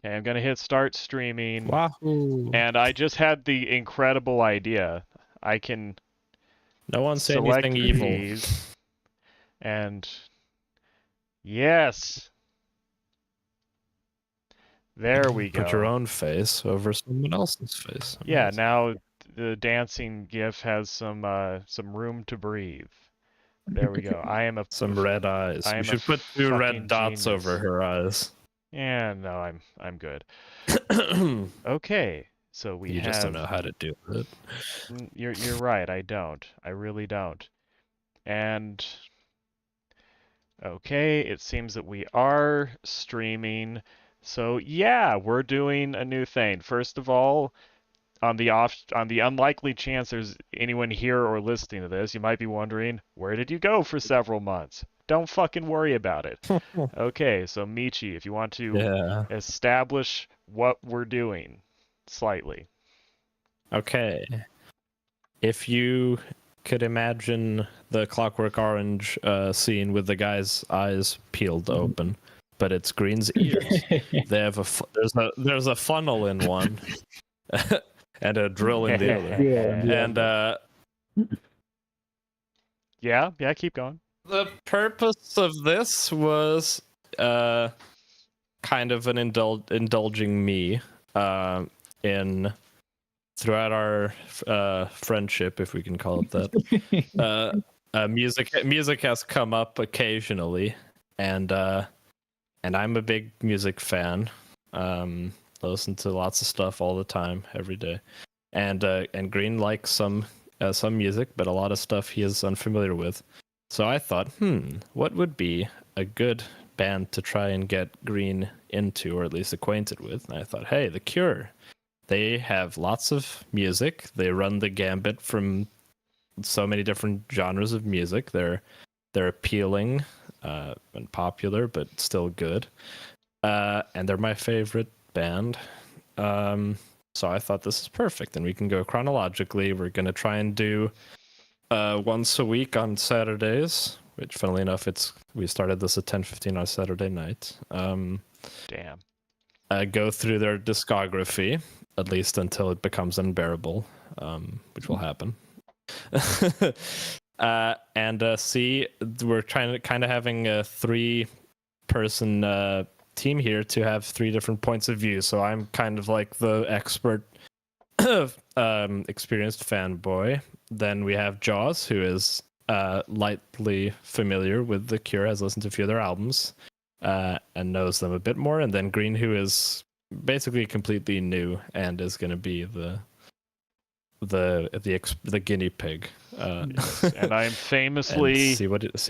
Okay, I'm gonna hit start streaming, Wahoo! and I just had the incredible idea. I can No one say select anything evil. these, and yes, there we go. Put your own face over someone else's face. Yeah, Amazing. now the dancing GIF has some room to breathe. There we go. I am a Some red eyes. I We am should put two red fucking dots genius. over her eyes. Yeah, no, I'm good. Okay, so we You have. just don't know how to do it. You're right. I don't. I really don't. And okay, it seems that we are streaming. So yeah, we're doing a new thing. First of all, on the unlikely chance there's anyone here or listening to this, you might be wondering, where did you go for several months? Don't fucking worry about it. Okay, so Michi, if you want to Yeah. establish what we're doing slightly. Okay. If you could imagine the Clockwork Orange scene with the guy's eyes peeled open, but it's Green's ears. They have there's a funnel in one, and a drill in the other. Yeah. And yeah, keep going. the purpose of this was kind of an indulging me in throughout our friendship, if we can call it that. Music has come up occasionally, and I'm a big music fan. I listen to lots of stuff all the time, every day, and Green likes some music, but a lot of stuff he is unfamiliar with. So I thought, what would be a good band to try and get Green into, or at least acquainted with? And I thought, hey, The Cure. They have lots of music. They run the gambit from so many different genres of music. They're appealing and popular, but still good. And they're my favorite band. So I thought this is perfect, and we can go chronologically. We're gonna try and do once a week on Saturdays, which, funnily enough, we started this at 10:15 on Saturday night. Damn. Go through their discography, at least until it becomes unbearable, which will happen. And see, we're trying to kind of having a 3-person team here to have 3 different points of view. So I'm kind of like the expert, experienced fanboy. Then we have Jaws, who is lightly familiar with The Cure, has listened to a few of their albums, and knows them a bit more. And then Green, who is basically completely new and is going to be the guinea pig. Yes. And I am famously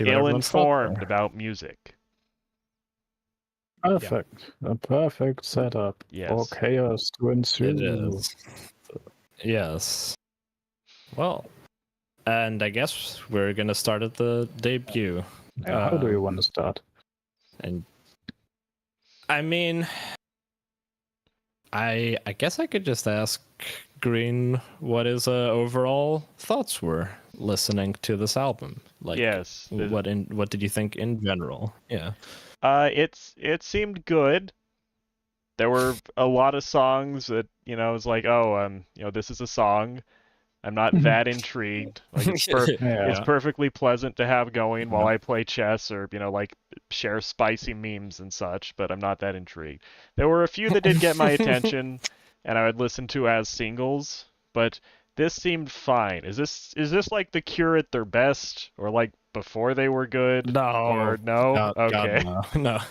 ill-informed about music. Perfect. A perfect setup for chaos to ensue. It is. Yes. Well, and I guess we're gonna start at the debut. How do you want to start? And I mean, I guess I could just ask Green what his overall thoughts were listening to this album. Like, yes. What did you think in general? Yeah. It seemed good. There were a lot of songs that, was like, this is a song. I'm not that intrigued. Like, it's perfectly pleasant to have going while I play chess or, like, share spicy memes and such, but I'm not that intrigued. There were a few that did get my attention, and I would listen to as singles, but this seemed fine. Is this like The Cure at their best, or like before they were good? No. Or no? God, okay. God,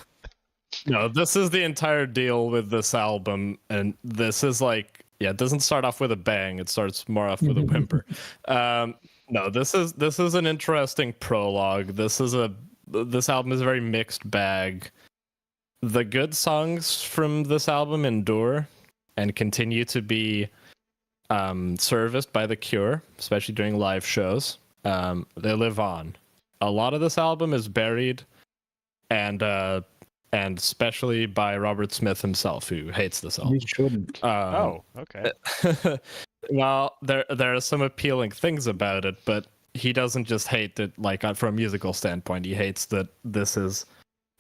no, this is the entire deal with this album, and this is like, it doesn't start off with a bang. It starts more off with a whimper. No, this is an interesting prologue. This album is a very mixed bag. The good songs from this album endure and continue to be serviced by The Cure, especially during live shows. They live on. A lot of this album is buried, and especially by Robert Smith himself, who hates this album. You shouldn't. Okay. Well, there are some appealing things about it, but he doesn't just hate it like from a musical standpoint. He hates that this is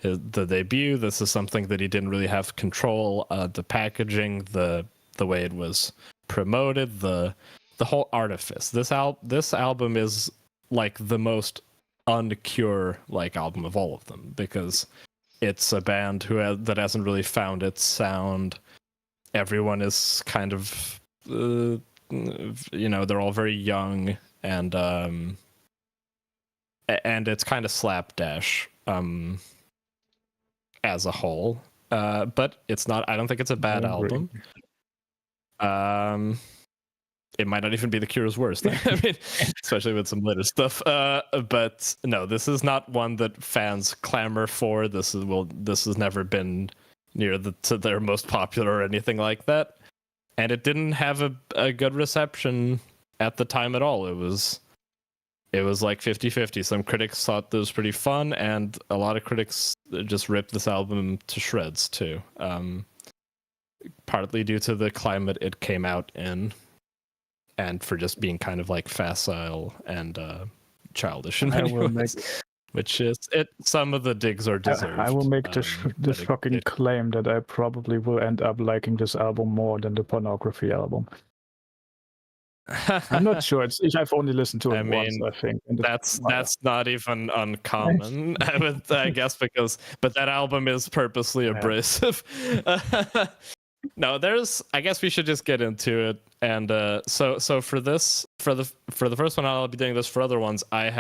the debut. This is something that he didn't really have control. The packaging, the way it was promoted, the whole artifice. This album is like the most uncure like album of all of them, because it's a band that hasn't really found its sound. Everyone is kind of they're all very young, and it's kind of slapdash as a whole, but it's not. I don't think it's a bad album. It might not even be The Cure's worst. I mean, especially with some later stuff. But no, this is not one that fans clamor for. This has never been near to their most popular or anything like that. And it didn't have a good reception at the time at all. It was like 50-50. Some critics thought this was pretty fun, and a lot of critics just ripped this album to shreds too. Partly due to the climate it came out in, and for just being kind of like facile and childish in many ways, which is it. Some of the digs are deserved. I will make this shocking claim that I probably will end up liking this album more than the Pornography album. I'm not sure. I've only listened to it once, I think. That's not even uncommon, I guess, but that album is purposely abrasive. No, I guess we should just get into it. And so for the first one, I'll be doing this. For other ones, I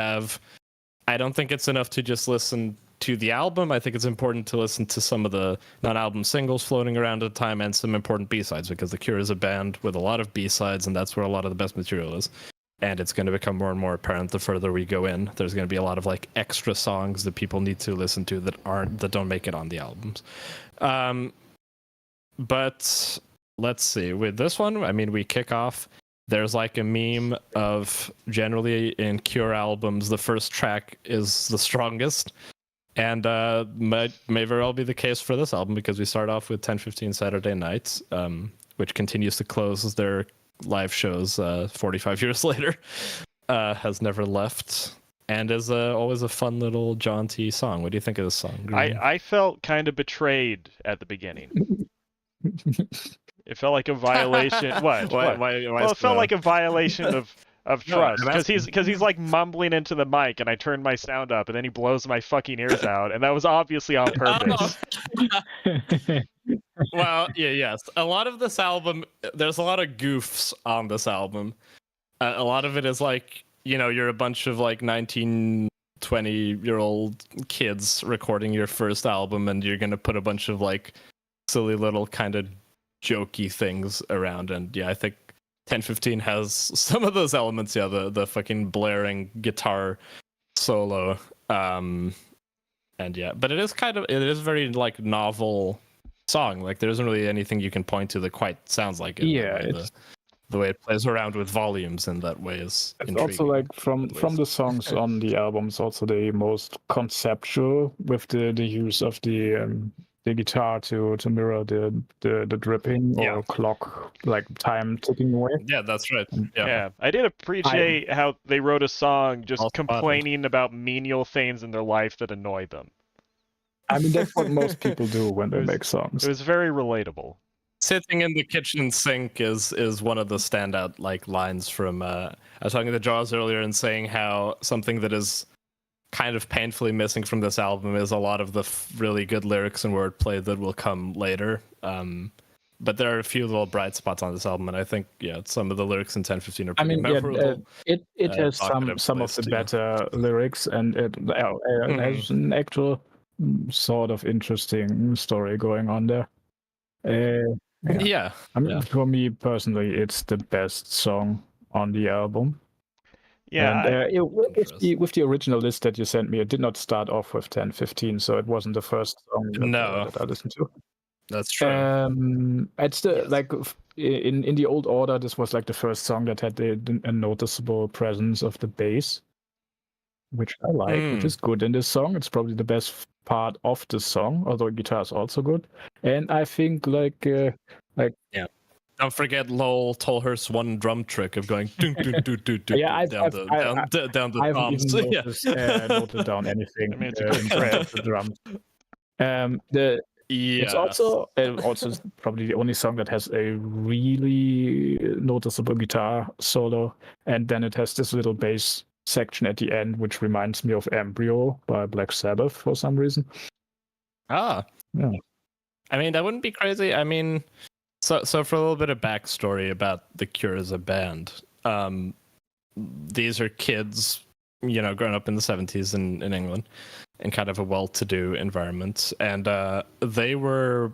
don't think it's enough to just listen to the album. I think it's important to listen to some of the non-album singles floating around at the time, and some important B-sides, because The Cure is a band with a lot of B-sides, and that's where a lot of the best material is. And it's going to become more and more apparent the further we go in. There's going to be a lot of like extra songs that people need to listen to that don't make it on the albums. But let's see. With this one, I mean, we kick off. There's like a meme of, generally in Cure albums, the first track is the strongest. And may very well be the case for this album, because we start off with 10:15 Saturday Nights, which continues to close their live shows 45 years later. Has never left. And is always a fun little jaunty song. What do you think of this song, Green? I felt kind of betrayed at the beginning. It felt like a violation. What? Well, it felt like a violation of trust, because he's like mumbling into the mic, and I turned my sound up, and then he blows my fucking ears out, and that was obviously on purpose. Well, yes. A lot of this album, there's a lot of goofs on this album. A lot of it is like, you're a bunch of like 19, 20-year-old kids recording your first album, and you're gonna put a bunch of like silly little kind of jokey things around. And yeah, I think 10:15 has some of those elements. Yeah, the fucking blaring guitar solo, and yeah, but it is very like novel song. Like there isn't really anything you can point to that quite sounds like it. Yeah, the way it plays around with volumes in that way is it's also like from the songs on the album, it's also the most conceptual, with the use of the guitar to mirror the dripping or clock, like time ticking away. Yeah, that's right. Yeah, I did appreciate how they wrote a song just complaining about menial things in their life that annoy them. I mean, that's what most people do when they make songs. It was very relatable. Sitting in the kitchen sink is one of the standout like lines from. I was talking to Jaws earlier and saying how something that is kind of painfully missing from this album is a lot of the really good lyrics and wordplay that will come later. But there are a few little bright spots on this album, and I think some of the lyrics in 10:15 are pretty memorable. It has some of the better lyrics, and it has an actual sort of interesting story going on there. For me personally, it's the best song on the album. Yeah, and, with the original list that you sent me, it did not start off with 10:15, so it wasn't the first song that I listened to. That's true. It's like in the old order, this was like the first song that had a noticeable presence of the bass, which I like, which is good in this song. It's probably the best part of the song, although guitar is also good. And I think don't forget Lowell Tolhurst's one drum trick of going down the I've toms. Even noted down anything. I mean, it's a good the drums. It's also probably the only song that has a really noticeable guitar solo, and then it has this little bass section at the end, which reminds me of Embryo by Black Sabbath for some reason. Yeah. I mean, that wouldn't be crazy. I mean, so for a little bit of backstory about The Cure as a band, these are kids, growing up in the 70s in England, in kind of a well-to-do environment, and they were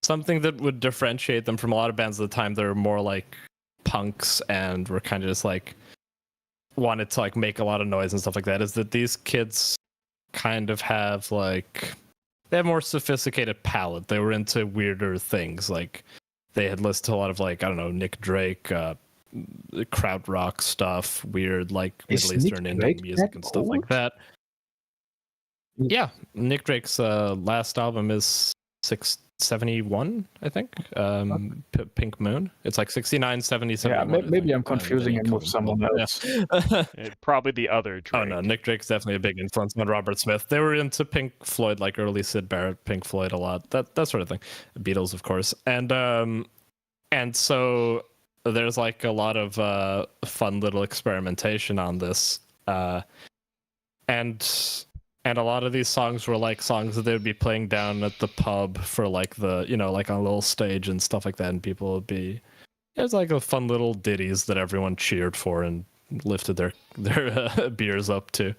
something that would differentiate them from a lot of bands at the time. They were more like punks and were kind of just like wanted to like make a lot of noise and stuff like that. Is that these kids kind of have like they have more sophisticated palate. They were into weirder things. Like they had listened to a lot of like, I don't know, Nick Drake, krautrock stuff, weird like Middle Eastern Indian music and stuff like that. Yeah, Nick Drake's last album is 671, I think. Pink Moon. It's like 69, 70, 71. Yeah, maybe I'm confusing him with someone else. Probably the other Drake. Oh no, Nick Drake's definitely a big influence on Robert Smith. They were into Pink Floyd, like early Sid Barrett, Pink Floyd a lot. That sort of thing. Beatles, of course. And so there's like a lot of fun little experimentation on this. And a lot of these songs were like songs that they would be playing down at the pub for like the, like on a little stage and stuff like that. And people would be, it was like a fun little ditties that everyone cheered for and lifted their beers up to.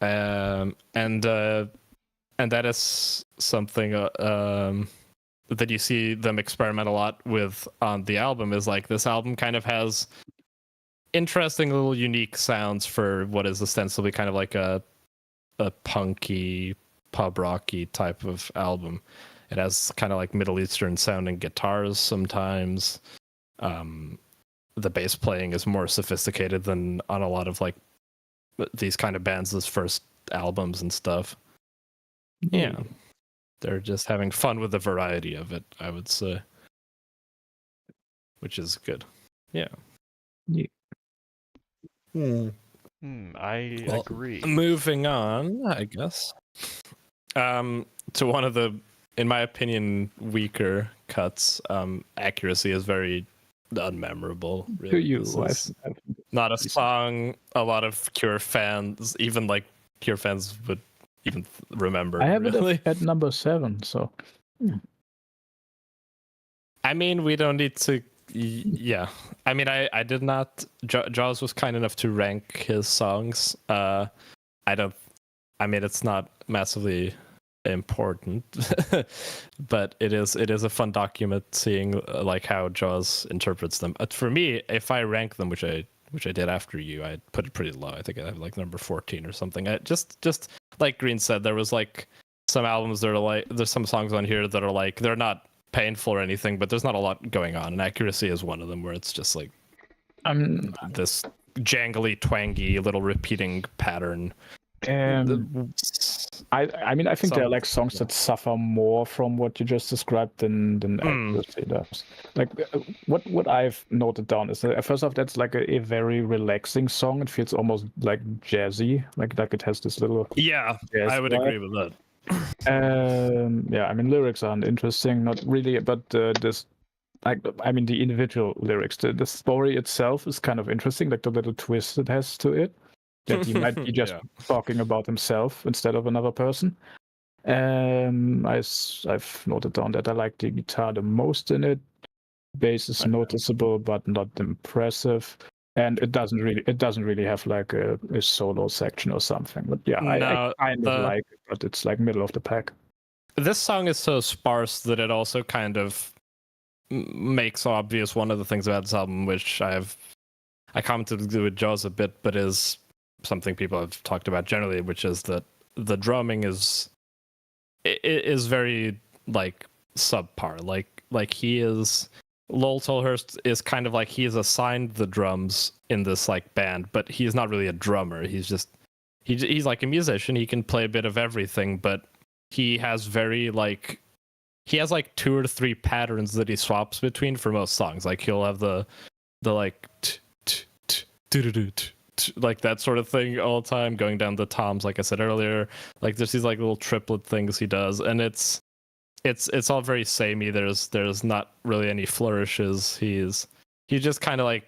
And that is something that you see them experiment a lot with on the album. Is like this album kind of has interesting little unique sounds for what is ostensibly kind of like a punky pub rocky type of album. It has kind of like Middle Eastern sounding guitars sometimes. The bass playing is more sophisticated than on a lot of like these kind of bands' first albums and stuff. Yeah, they're just having fun with the variety of it, I would say, which is good. Yeah. I agree. Moving on, I guess, to one of the, in my opinion, weaker cuts. Accuracy is very unmemorable. Really. To you, not a song a lot of Cure fans, even like Cure fans, would even remember. I have it at number 7, so. I mean, we don't need to. Yeah, I mean, I did not. Jaws was kind enough to rank his songs. I mean, it's not massively important, but it is a fun document seeing like how Jaws interprets them. For me, if I rank them, which I did after you, I put it pretty low. I think I have like number 14 or something. I just like Green said, there was like some albums that are like, there's some songs on here that are like, they're not painful or anything, but there's not a lot going on, and Accuracy is one of them, where it's just like this jangly, twangy little repeating pattern. I mean, I think there are like songs that suffer more from what you just described than Accuracy does. Like what I've noted down is that first off, that's like a very relaxing song. It feels almost like jazzy, like it has this little I would agree with that. Yeah, I mean, lyrics aren't interesting, not really, but this, like, I mean, the individual lyrics, the story itself is kind of interesting, like the little twist it has to it, that he might be just talking about himself instead of another person. I've noted down that I like the guitar the most in it. Bass is noticeable, but not impressive. And it doesn't really have like a solo section or something. But yeah, I kind of like it, but it's like middle of the pack. This song is so sparse that it also kind of makes obvious one of the things about this album, which I commented with Jaws a bit, but is something people have talked about generally, which is that the drumming is very like subpar. Like he is. Lowell Tolhurst is kind of like he is assigned the drums in this like band, but he's not really a drummer. He's just he's like a musician. He can play a bit of everything, but he has like 2 or 3 patterns that he swaps between for most songs. Like he'll have the like like that sort of thing all the time, going down the toms, like I said earlier. Like there's these like little triplet things he does, and it's all very samey. There's not really any flourishes. He's just kind of like,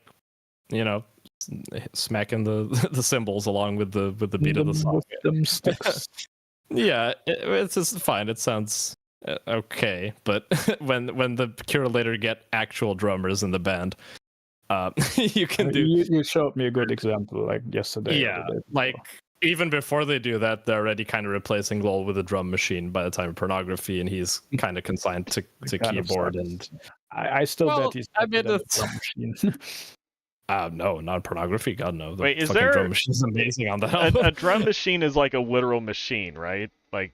you know, smacking the cymbals along with the beat of the song. Them sticks. Yeah, it's just fine. It sounds okay, but when the Curator get actual drummers in the band, you can do. You showed me a good example like yesterday. Yeah, like even before they do that, they're already kind of replacing Lowell with a drum machine by the time of Pornography, and he's kind of consigned to keyboard. And I still bet he's I bet a drum machine. No, not Pornography. God no. The Wait, is fucking there drum machine's amazing on that? a drum machine is like a literal machine, right? Like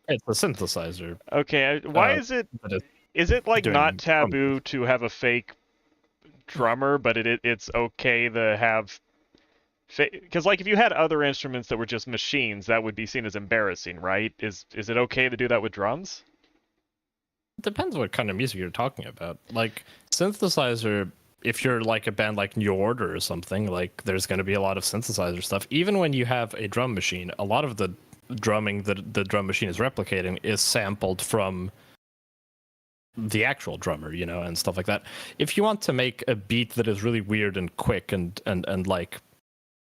it's a synthesizer. Okay, why is it? Is it like not taboo to have a fake drummer, but it's okay to have? Because like if you had other instruments that were just machines, that would be seen as embarrassing, right? Is it okay to do that with drums? It depends what kind of music you're talking about. Like synthesizer, if you're like a band like New Order or something, like there's going to be a lot of synthesizer stuff. Even when you have a drum machine, a lot of the drumming that the drum machine is replicating is sampled from the actual drummer, you know, and stuff like that. If you want to make a beat that is really weird and quick and like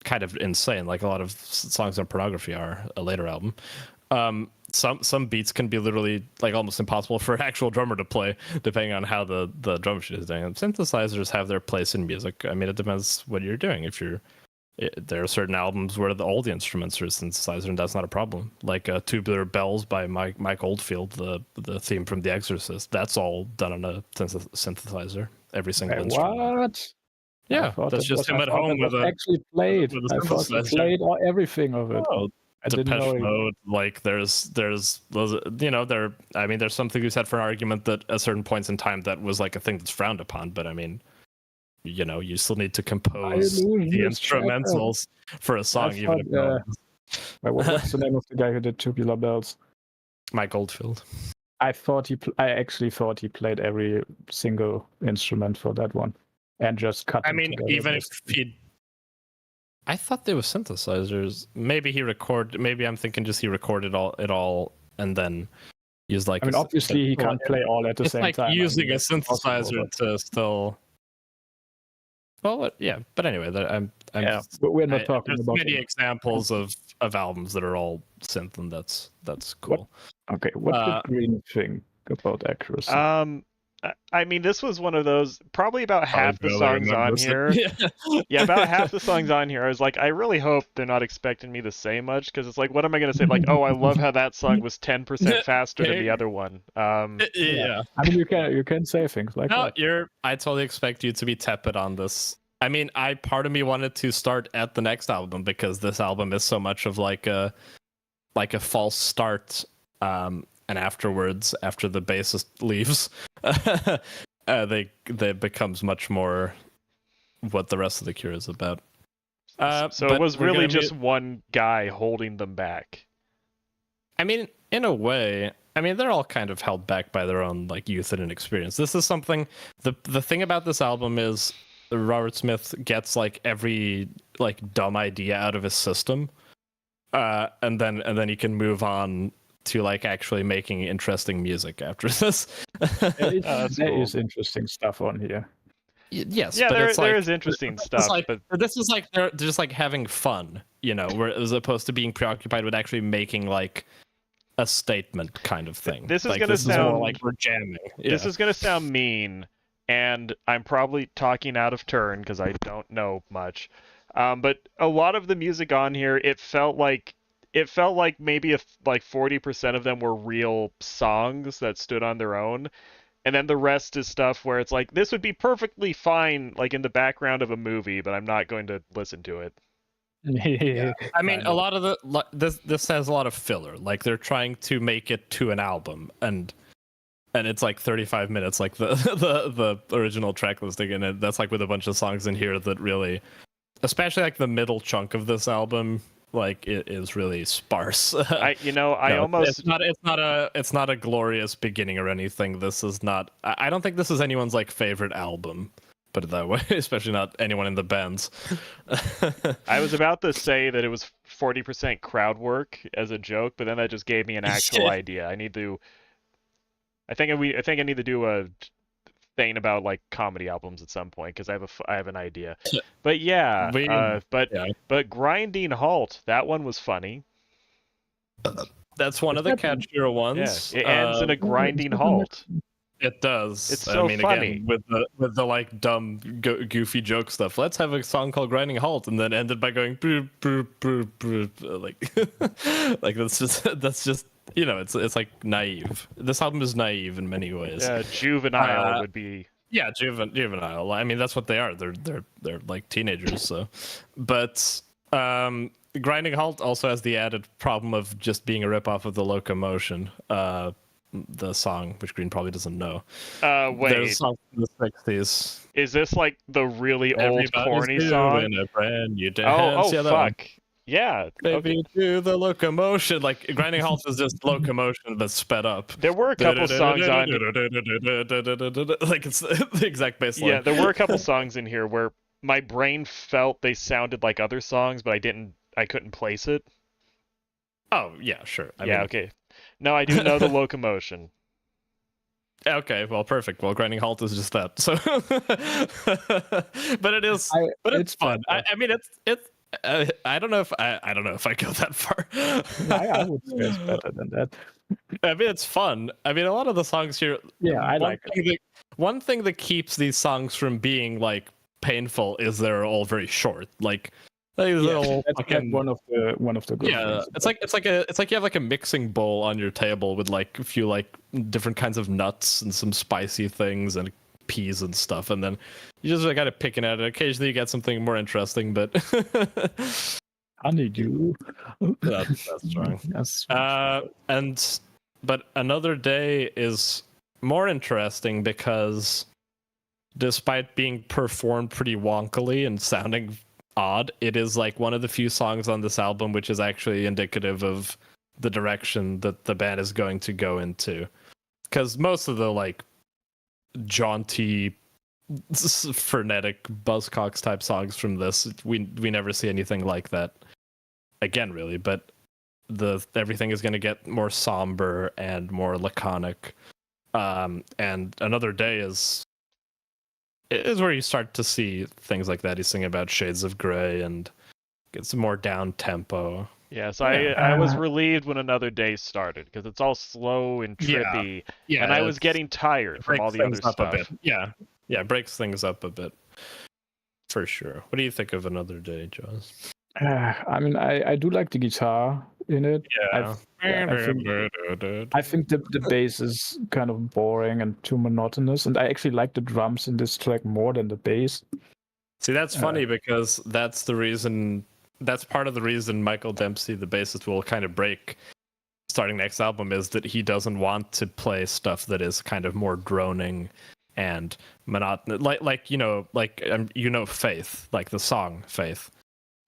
kind of insane, like a lot of songs on Pornography are, a later album, some beats can be literally like almost impossible for an actual drummer to play, depending on how the drum machine is doing it. Synthesizers have their place in music. I mean, it depends what you're doing. There are certain albums where all the instruments are synthesizer, and that's not a problem. Like Tubular Bells by Mike Oldfield, the theme from The Exorcist, that's all done on a synthesizer. Every single instrument. What? Yeah, that's just him at home with a actually played. I thought he played everything of it. Oh, Depeche Mode, like there's you know, there's something you said for an argument that at certain points in time that was like a thing that's frowned upon, but I mean, you know, you still need to compose the instrumentals for a song, even if what's the name of the guy who did Tubular Bells? Mike Oldfield. I actually thought he played every single instrument for that one, and just cut. I mean, even if he, I thought there was synthesizers. Maybe I'm thinking just he recorded it all and then used like. I mean, obviously he can't play all at the same time. It's like using a synthesizer to still. Well, yeah, but anyway, but we're not talking about many examples of albums that are all synth, and that's cool. What did Green think about accuracy? I mean, this was one of those, probably about half the songs on here. Yeah, about half the songs on here. I was like, I really hope they're not expecting me to say much, because it's like, what am I going to say? Like, oh, I love how that song was 10% faster than the other one. Yeah. I mean, you can say things like that. I totally expect you to be tepid on this. I mean, part of me wanted to start at the next album, because this album is so much of like a false start. And afterwards, after the bassist leaves, they becomes much more what the rest of the Cure is about. So it was really just one guy holding them back. I mean, in a way, they're all kind of held back by their own like youth and inexperience. This is something. The thing about this album is Robert Smith gets like every like dumb idea out of his system, and then he can move on to like actually making interesting music after this. There is interesting stuff on here. Yes, yeah, but there is interesting stuff. But this is like they're just like having fun, you know, as opposed to being preoccupied with actually making like a statement kind of thing. This is like, gonna sound more like we're jamming. Yeah. This is gonna sound mean, and I'm probably talking out of turn because I don't know much. But a lot of the music on here, it felt like maybe like 40% of them were real songs that stood on their own, and then the rest is stuff where it's like, this would be perfectly fine like in the background of a movie, but I'm not going to listen to it. Yeah. I mean, a lot of this has a lot of filler. Like they're trying to make it to an album, and it's like 35 minutes, like the original track listing, and that's like with a bunch of songs in here that really, especially like the middle chunk of this album, like it is really sparse. Almost it's not a glorious beginning or anything. This is not. I don't think this is anyone's like favorite album. put it that way, especially not anyone in the bands. I was about to say that it was 40% crowd work as a joke, but then that just gave me an actual idea. I think I need to do a thing about like comedy albums at some point because I have an idea. But yeah, but Grinding Halt, that one was funny. That's one of the catchier ones. Yeah, it ends in a grinding halt. It does. It's so funny. Again, with the like dumb goofy joke stuff. Let's have a song called Grinding Halt, and then ended by going boop, boop, boop, boop, like that's just it's like naive. This album is naive in many ways. Yeah, juvenile would be. Yeah, juvenile. I mean, that's what they are. They're like teenagers. So, but Grinding Halt also has the added problem of just being a ripoff of the Locomotion. The song, which Green probably doesn't know. Wait. There's a song from the 60s. Is this like the really Everybody's old corny song? A brand new dance. Oh, fuck. Yeah. Maybe do the Locomotion. Like Grinding Halt is just Locomotion but sped up. There were a couple songs on. Like it's the exact bass line. Yeah, there were a couple songs in here where my brain felt they sounded like other songs, but I couldn't place it. Oh yeah, sure. I mean, okay. No, I do know the Locomotion. Okay, well, perfect. Well, Grinding Halt is just that. So, but it is. But it's fun. I mean, it's. I don't know if I go that far. I would say it's better than that. I mean, it's fun. I mean, a lot of the songs here. Yeah, I like it. One thing that keeps these songs from being like painful is they're all very short. Like that's one of the good things. It's like you have like a mixing bowl on your table with like a few like different kinds of nuts and some spicy things and peas and stuff, and then you just kind of picking at it. Occasionally you get something more interesting, but honeydew. That's strong. But Another Day is more interesting because despite being performed pretty wonkily and sounding odd, it is like one of the few songs on this album which is actually indicative of the direction that the band is going to go into, because most of the like jaunty frenetic buzzcocks type songs from this, we never see anything like that again, really. But everything is going to get more somber and more laconic, and Another Day is where you start to see things like that. He's singing about shades of gray and gets more down tempo. Yes, I was relieved when Another Day started because it's all slow and trippy, and I was getting tired from all the other stuff. A bit. Yeah, it breaks things up a bit, for sure. What do you think of Another Day, Jaws? I mean, I do like the guitar in it. Yeah. I think the bass is kind of boring and too monotonous, and I actually like the drums in this track more than the bass. See, that's funny because that's the reason. That's part of the reason Michael Dempsey, the bassist, will kind of break starting next album, is that he doesn't want to play stuff that is kind of more droning and monotonous, like Faith, like the song Faith.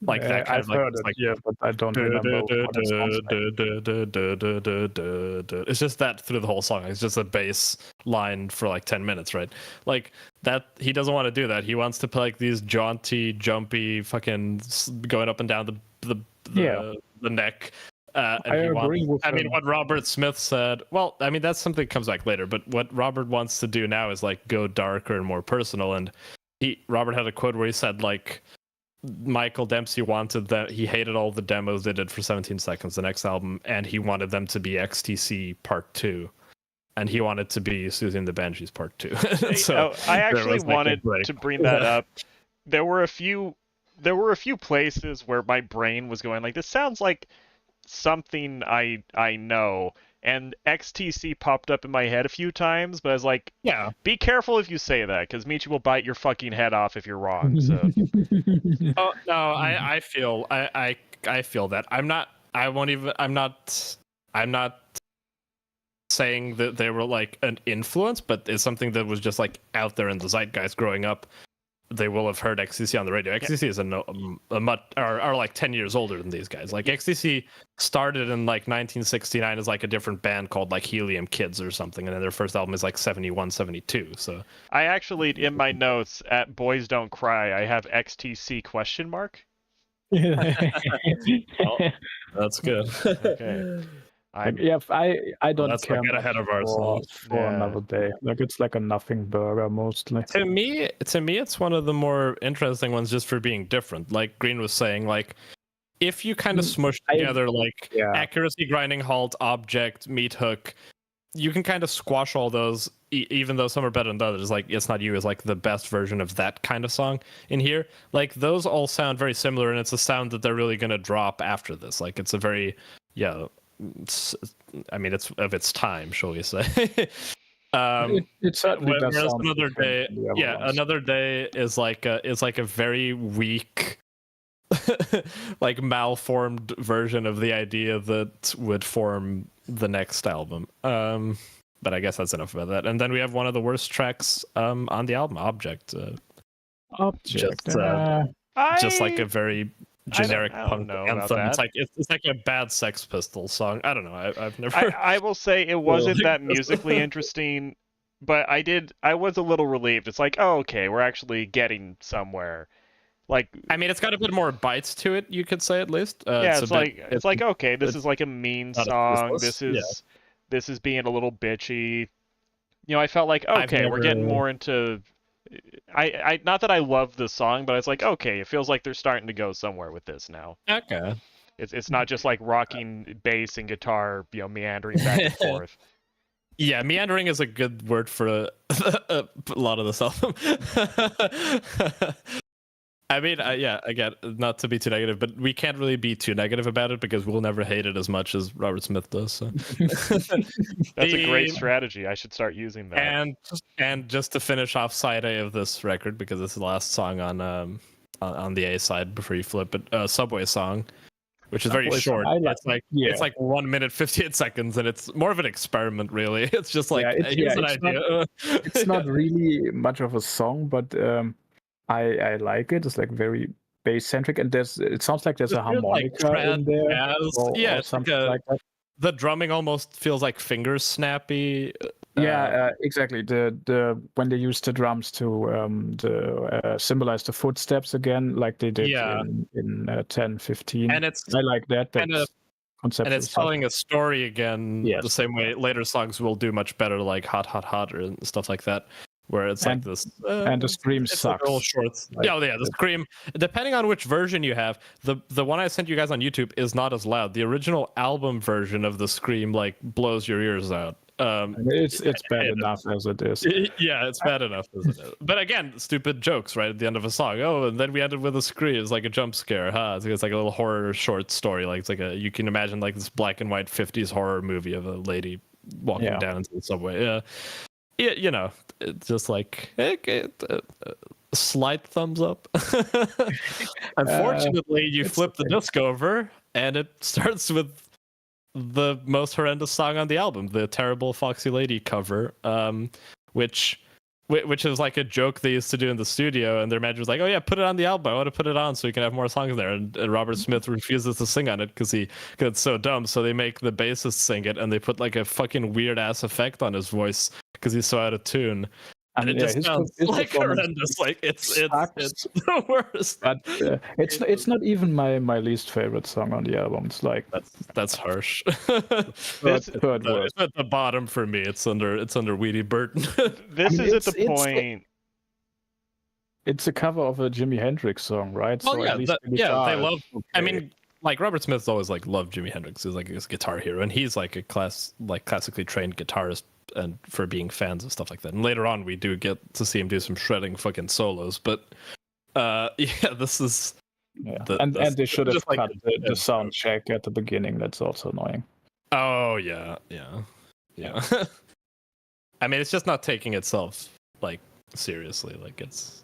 Like that kind I've heard it, but I don't remember what it sounds like. It's just that through the whole song. It's just a bass line for like 10 minutes, right? Like that. He doesn't want to do that. He wants to play like these jaunty, jumpy, fucking going up and down the neck. I agree with him. I mean, what Robert Smith said. Well, I mean, that's something that comes back later. But what Robert wants to do now is like go darker and more personal. And Robert had a quote where he said like, Michael Dempsey wanted that. He hated all the demos they did for 17 Seconds, the next album, and he wanted them to be XTC Part 2, and he wanted to be Susie and the Banshees Part 2. So I actually wanted to bring that up. There were a few places where my brain was going like, this sounds like something I know. And XTC popped up in my head a few times, but I was like, yeah, be careful if you say that, because Michi will bite your fucking head off if you're wrong. So. Oh no, I feel that. I'm not saying that they were like an influence, but it's something that was just like out there in the zeitgeist growing up. they will have heard XTC on the radio. XTC is a much are like 10 years older than these guys. Like XTC started in like 1969 as like a different band called like Helium Kids or something, and then their first album is like 71, 72. So I actually, in my notes at Boys Don't Cry, I have XTC question mark. well, that's good. Okay. I don't Let's care not get much ahead of ourselves. for another day. Like it's like a nothing burger mostly. To me, it's one of the more interesting ones just for being different. Like Green was saying, like if you kind of smush together like accuracy, grinding halt, object, meat hook, you can kind of squash all those, even though some are better than others. Like It's Not You is like the best version of that kind of song in here. Like those all sound very similar, and it's a sound that they're really gonna drop after this. Like it's a very it's of its time, shall we say. It certainly does sound Another Day. Yeah, ones. Another Day is like a very weak like malformed version of the idea that would form the next album. But I guess that's enough about that. And then we have one of the worst tracks on the album, Object. Just like a very generic punk anthem. It's like a bad Sex Pistols song. I don't know. I've never. I will say it wasn't that musically interesting, but I was a little relieved. It's like, oh, okay, we're actually getting somewhere. Like, I mean, it's got a bit more bites to it, you could say, at least. It's like okay, this is like a mean song. This is being a little bitchy. You know, I felt like okay, we're getting more into. I not that I love this song, but it's like okay, it feels like they're starting to go somewhere with this now. Okay. It's not just like rocking bass and guitar, meandering back and forth. Yeah, meandering is a good word for a lot of this album. I mean, again, not to be too negative, but we can't really be too negative about it because we'll never hate it as much as Robert Smith does. So. That's a great strategy. I should start using that. And just to finish off side A of this record, because this is the last song on the A side before you flip it, Subway Song, which is very short. It's like 1 minute 58 seconds, and it's more of an experiment, really. It's just like here's an idea. It's not really much of a song, but. I like it. It's like very bass centric, and it sounds like there's a harmonica in there. Or something like that. The drumming almost feels like finger snappy. Exactly. The when they use the drums to symbolize the footsteps again, like they did in 10, 15. And I like that. And it's telling a story again, the same way later songs will do much better, like Hot, Hot, Hot, or stuff like that. Where it's like this, and the scream sucks. Like short. The scream. Depending on which version you have, the one I sent you guys on YouTube is not as loud. The original album version of the scream like blows your ears out. It's bad enough as it is. It's bad enough as it is. But again, stupid jokes right at the end of a song. Oh, and then we ended with a scream. It's like a jump scare. It's like a little horror short story. Like it's like you can imagine like this black and white 50s horror movie of a lady walking down into the subway. It's just like slight thumbs up. Unfortunately, you flip the disc over, and it starts with the most horrendous song on the album, the terrible Foxy Lady cover, which is like a joke they used to do in the studio, and their manager was like, "Oh yeah, put it on the album. I want to put it on so we can have more songs there." And Robert Smith refuses to sing on it because it's so dumb. So they make the bassist sing it, and they put like a fucking weird ass effect on his voice because he's so out of tune. And it just sounds like horrendous. Like it's the worst. But it's not even my least favorite song on the album. It's like that's harsh. third worst. It's at the bottom for me. It's under Weedy Burton. This is at the point. It's a cover of a Jimi Hendrix song, right? Oh, so they love. Okay. I mean, like Robert Smith's always like loved Jimi Hendrix. He's like his guitar hero, and he's like a classically trained guitarist, and for being fans of stuff like that. And later on, we do get to see him do some shredding fucking solos. But this is. And they should have cut the sound check at the beginning. That's also annoying. Oh yeah. I mean, it's just not taking itself like seriously. Like it's.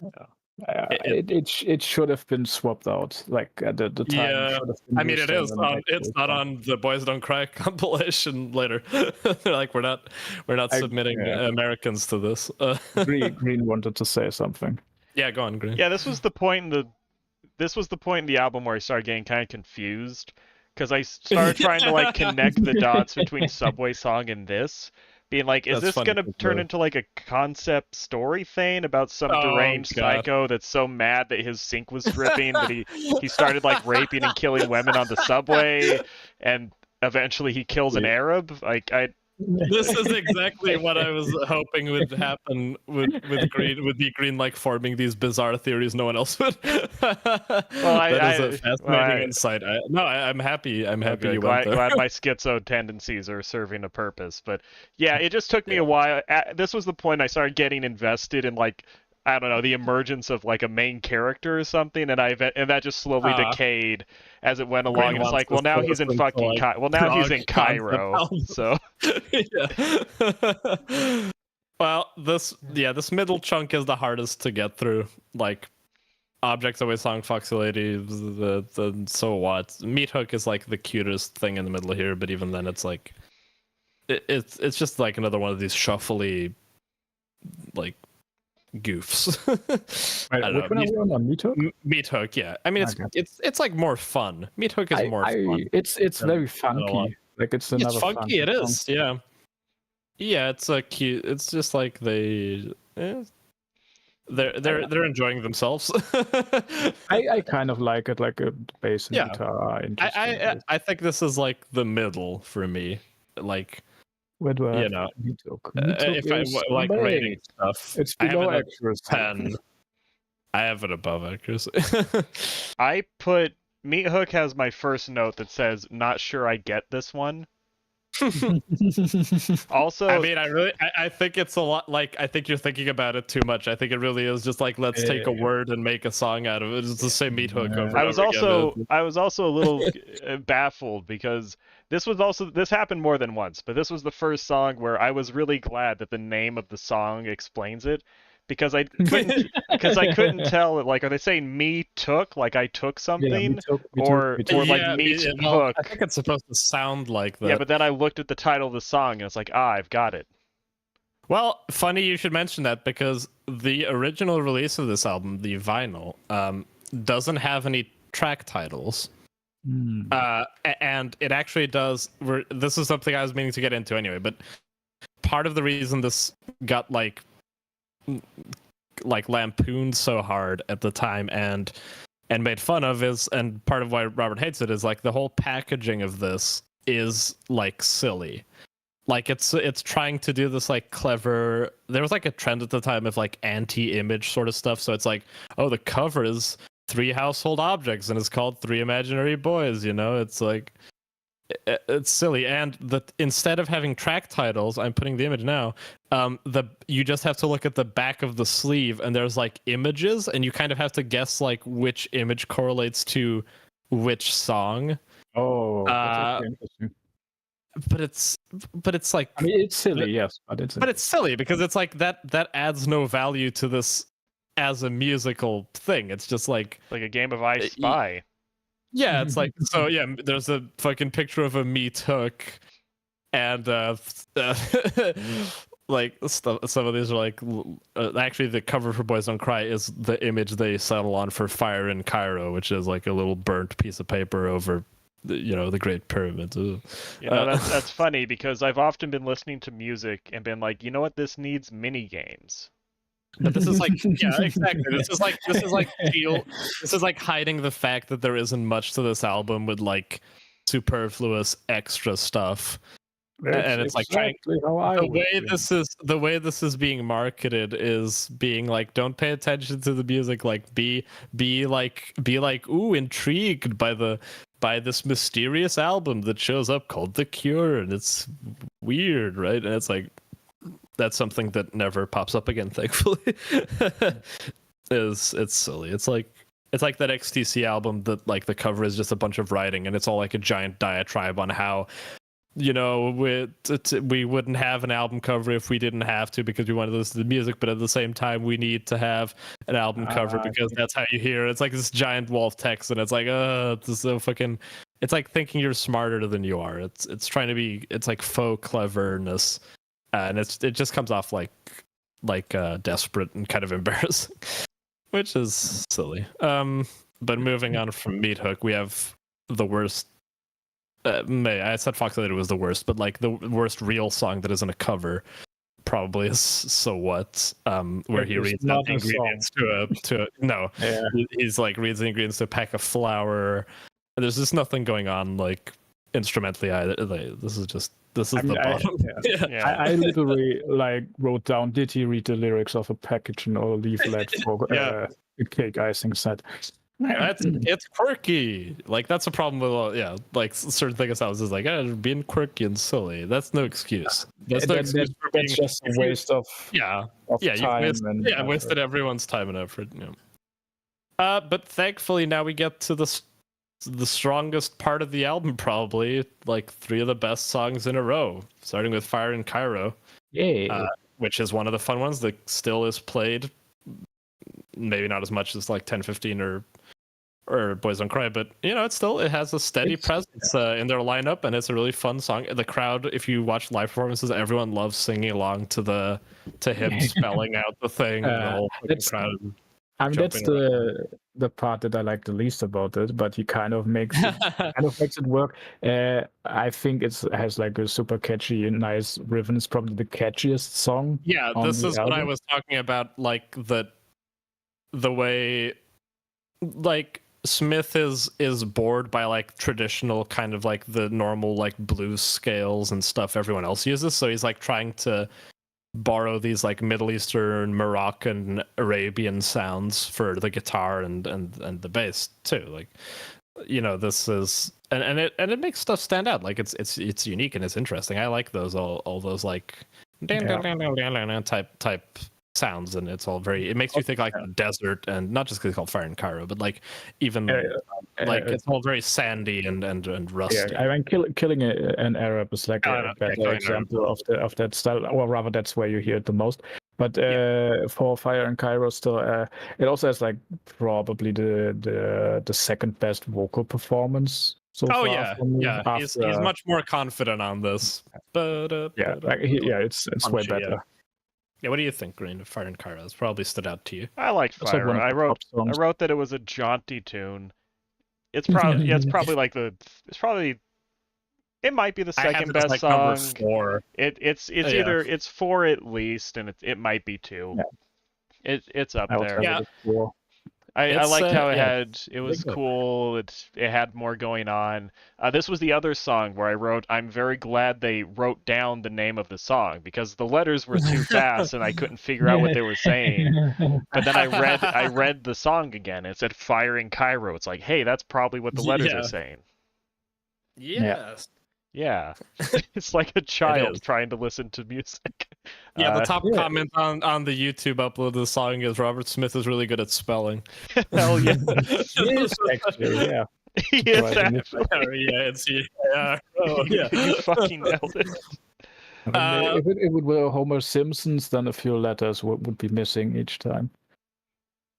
It should have been swapped out. Like at the time. Yeah, I mean, it is. It's not on the Boys Don't Cry compilation later. They're like, we're not submitting Americans to this. Green wanted to say something. Yeah, go on, Green. Yeah, this was the point in the album where I started getting kind of confused because I started trying to like connect the dots between Subway Song and this, being like, is That's this funny gonna turn into like a concept story thing about some deranged God. psycho that's so mad that his sink was dripping that he started like raping and killing women on the subway, and eventually he kills an Arab? Like This is exactly what I was hoping would happen with Green like forming these bizarre theories no one else would. That is a fascinating insight. I'm happy. I'm happy you went there. Glad my schizo tendencies are serving a purpose. But yeah, it just took me a while. This was the point I started getting invested in, like, I don't know, the emergence of like a main character or something, and that just slowly decayed as it went along. And it's like, well, now he's in fucking now he's in Cairo. So well, this middle chunk is the hardest to get through. Like, Objects Away Song, Foxy Lady, the So What. Meat Hook is like the cutest thing in the middle here, but even then, it's like it's just like another one of these shuffly like goofs. Right, I don't know. On Meat Hook? Meat Hook, yeah. I mean, it's like more fun. Meat Hook is more fun. It's very funky. Like it's another. It's funky. It is. Yeah. Yeah, it's a cute. It's just like they're enjoying themselves. I kind of like it, like a bass and guitar. I think this is like the middle for me. Like, where do I if I like rating stuff, it's below Accuracy. 10. I have it above Accuracy. I put Meat Hook has my first note that says, "Not sure I get this one." Also, I mean, I think it's a lot. Like, I think you're thinking about it too much. I think it really is just like, let's take a word and make a song out of it. It's the same Meat Hook over. I was also a little baffled because this happened more than once, but this was the first song where I was really glad that the name of the song explains it, because I couldn't tell, like, are they saying me took, like I took something, or like me hook? I think it's supposed to sound like that. Yeah, but then I looked at the title of the song and it's like, I've got it. Well, funny you should mention that, because the original release of this album, the vinyl, doesn't have any track titles. And it actually does. This is something I was meaning to get into anyway, but part of the reason this got like lampooned so hard at the time and made fun of is, and part of why Robert hates it, is like the whole packaging of this is like silly. Like it's trying to do this like clever. There was like a trend at the time of like anti-image sort of stuff. So it's like, oh, the cover is 3 household objects and it's called 3 imaginary boys. You know, it's like it's silly. And instead of having track titles, I'm putting the image now. You just have to look at the back of the sleeve, and there's like images, and you kind of have to guess like which image correlates to which song. Oh, that's interesting. But it's like, I mean, it's silly, yes, but it's silly because it's like that adds no value to this as a musical thing. It's just like a game of I Spy. Yeah, it's like, so yeah, there's a fucking picture of a meat hook, and like some of these are like, actually the cover for Boys Don't Cry is the image they settle on for Fire in Cairo, which is like a little burnt piece of paper over the Great Pyramid. That's funny, because I've often been listening to music and been like, you know what, this needs mini games. But this is like, yeah, exactly. This is like hiding the fact that there isn't much to this album with like superfluous extra stuff. And it's like the way this is being marketed is being like, don't pay attention to the music, like be like ooh, intrigued by this mysterious album that shows up called The Cure, and it's weird, right? And it's like, that's something that never pops up again, thankfully. It's silly. It's like that XTC album that like the cover is just a bunch of writing, and it's all like a giant diatribe on how, we wouldn't have an album cover if we didn't have to, because we wanted to listen to the music, but at the same time we need to have an album cover because that's how you hear it. It's like this giant wall of text, and it's like, it's so fucking, it's like thinking you're smarter than you are. It's trying to be, it's like faux cleverness, and it just comes off like desperate and kind of embarrassing. which is silly. But moving on from Meat Hook, we have the worst. I said Fox Lady was the worst, but like the worst real song that isn't a cover probably is So What, where he reads out the ingredients to a no. Yeah. He's like reads the ingredients to a pack of flour. There's just nothing going on like instrumentally either. Like, this is the bottom. I literally like wrote down, did he read the lyrics of a package or leaflet for a cake icing set? It's quirky. Like that's a problem with like certain things. I was just like, being quirky and silly. That's no excuse. That's no excuse for being. That's just a waste of time. Wasted everyone's time and effort. Yeah. But thankfully now we get to the strongest part of the album, probably like 3 of the best songs in a row, starting with Fire in Cairo. Which is one of the fun ones that still is played. Maybe not as much as like 10:15 or Boys Don't Cry, but it has a steady presence in their lineup, and it's a really fun song. The crowd, if you watch live performances, everyone loves singing along to him spelling out the thing. The whole crowd. I mean, that's the part that I like the least about it, but he kind of makes it work. I think it has like a super catchy and nice riff, and it's probably the catchiest song. Yeah, this is what I was talking about, like the way like Smith is bored by like traditional kind of like the normal like blues scales and stuff everyone else uses, so he's like trying to borrow these like Middle Eastern, Moroccan, Arabian sounds for the guitar and the bass too. Like, this is and it makes stuff stand out. Like it's unique and it's interesting. I like those all those like type sounds, and it's all very. It makes you think like desert, and not just because it's called Fire in Cairo, but like even like it's all very sandy and rusty. Yeah, I mean, killing an Arab is like a better example of that style, or rather, that's where you hear it the most. But for Fire in Cairo, still, it also has like probably the second best vocal performance. So far he's much more confident on this. It's way better. Yeah. Yeah, what do you think, Green, of Fire in Cairo? It's probably stood out to you. I like Fire. I wrote that it was a jaunty tune. It's probably it might be the second best like song. Number 4. It's either it's 4 at least, and it might be 2. Yeah. It's up there. Yeah. I liked how it was cool. It had more going on. This was the other song where I wrote, I'm very glad they wrote down the name of the song, because the letters were too fast and I couldn't figure out what they were saying. But then I read the song again. It said Fire in Cairo. It's like, hey, that's probably what the letters are saying. Yes. Yeah. It's like a child trying to listen to music. Yeah, the top comment on the YouTube upload of the song is Robert Smith is really good at spelling. Hell yeah. He is actually, yeah. He is actually. You fucking nailed it. If it were Homer Simpson's, then a few letters would be missing each time.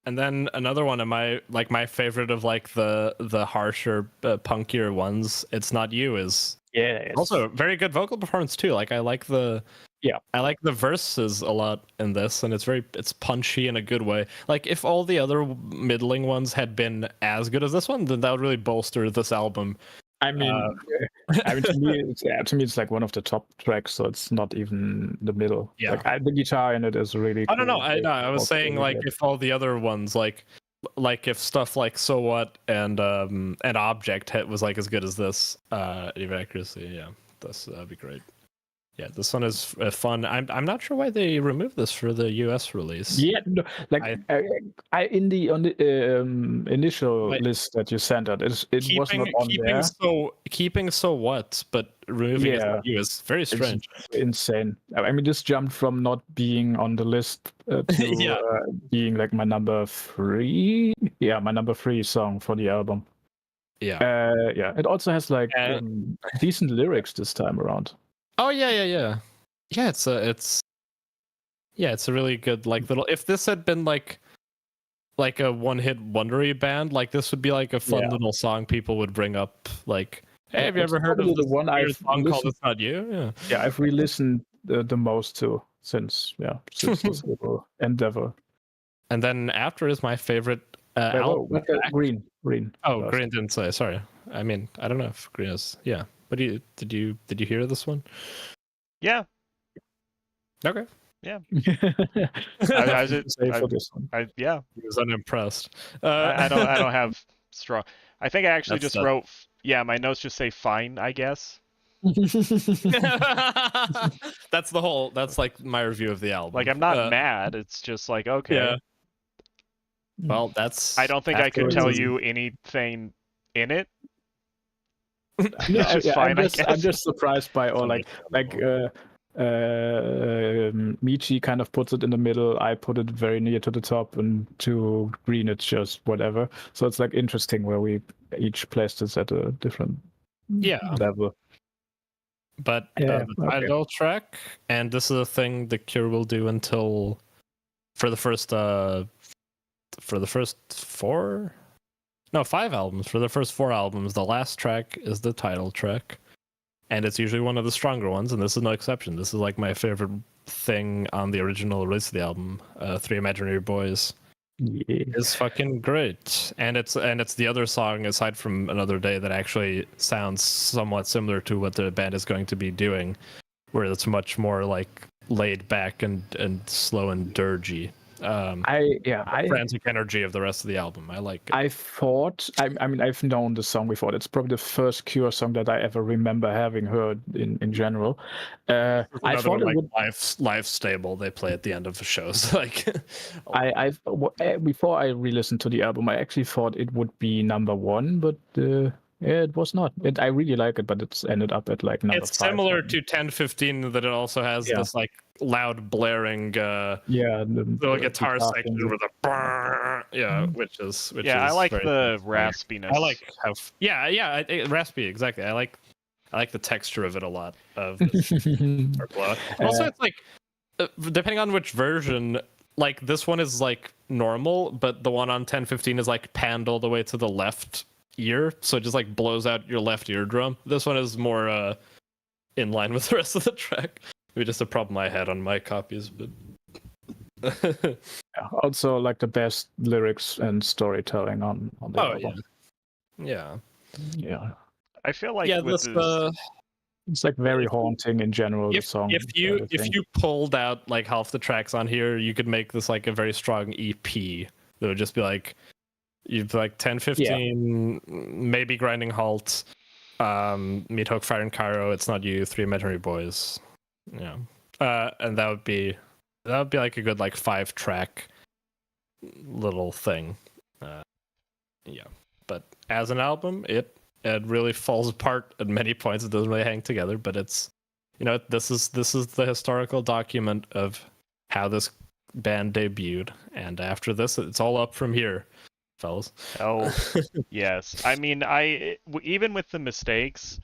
And then another one of my favorite of like the harsher, punkier ones, It's Not You, is also very good vocal performance too. Like I like the verses a lot in this, and it's punchy in a good way. Like if all the other middling ones had been as good as this one, then that would really bolster this album. I mean, to me, it's like one of the top tracks, so it's not even the middle. Yeah, like the guitar in it is really. I don't know. I was saying like if all the other ones like if stuff like So What and Object was like as good as this, even accuracy, that'd be great. Yeah, this one is fun. I'm not sure why they removed this for the US release. Yeah, no, like I on the initial list that you sent out, it was not on there. Keeping So What, but removing it is very strange. It's insane. I mean, this jumped from not being on the list to being like my number 3. Yeah, my number 3 song for the album. Yeah. It also has like decent lyrics this time around. Oh yeah. It's a really good like little. If this had been like a one-hit wondery band, like this would be like a fun little song people would bring up. Like, hey, have you ever heard of the one song called "It's Not You"? Yeah, I've re-listened the most to since this little endeavor. And then after is my favorite Wait, album. Green. Oh, Green didn't say. Sorry. I mean, I don't know if Green is. Yeah. But did you hear this one? Yeah. Okay. Yeah. I was for this one. Yeah. He was unimpressed. I don't have strong. I think I actually That's just wrote. Yeah, my notes just say fine, I guess. That's the whole. That's like my review of the album. Like, I'm not mad. It's just like, okay. Yeah. Well, that's. I don't think I could tell you anything in it. Yeah, It's just fine, I guess. I'm just surprised by all Michi kind of puts it in the middle. I put it very near to the top, and to Green it's just whatever. So it's like interesting where we each placed this at a different level. But the title track, and this is a thing the Cure will do until for the first 5 albums. For the first 4 albums, the last track is the title track, and it's usually one of the stronger ones. And this is no exception. This is like my favorite thing on the original release of the album, Three Imaginary Boys. Yeah. It's fucking great, and it's the other song aside from Another Day that actually sounds somewhat similar to what the band is going to be doing, where it's much more like laid back and slow and dirgy. Frantic energy of the rest of the album. I like it. I mean, I've known the song before. It's probably the first Cure song that I ever remember having heard in general. I thought it would live stable they play at the end of the shows. Like, before I re-listened to the album, I actually thought it would be number 1, but it was not. I really like it, but it's ended up at like number 5. It's similar to 10:15 that it also has this like loud blaring the guitar section with a which is I like the nice. raspiness. I like how raspy, exactly. I like the texture of it a lot of also it's like depending on which version, like this one is like normal, but the one on 10:15 is like panned all the way to the left ear, so it just like blows out your left eardrum. This one is more in line with the rest of the track. Maybe just a problem I had on my copies, but also like the best lyrics and storytelling on the album. Yeah. I feel like it's like very haunting in general. The song. If you pulled out like half the tracks on here, you could make this like a very strong EP. That would just be like you'd like 10:15, maybe Grinding Halt, Meat Hook, Fire in Cairo, It's Not You, Three Imaginary Boys. Yeah. And that would be like a good like 5-track little thing. But as an album, it really falls apart at many points. It doesn't really hang together, but it's this is the historical document of how this band debuted, and after this it's all up from here, fellas. Oh, yes. I mean, even with the mistakes,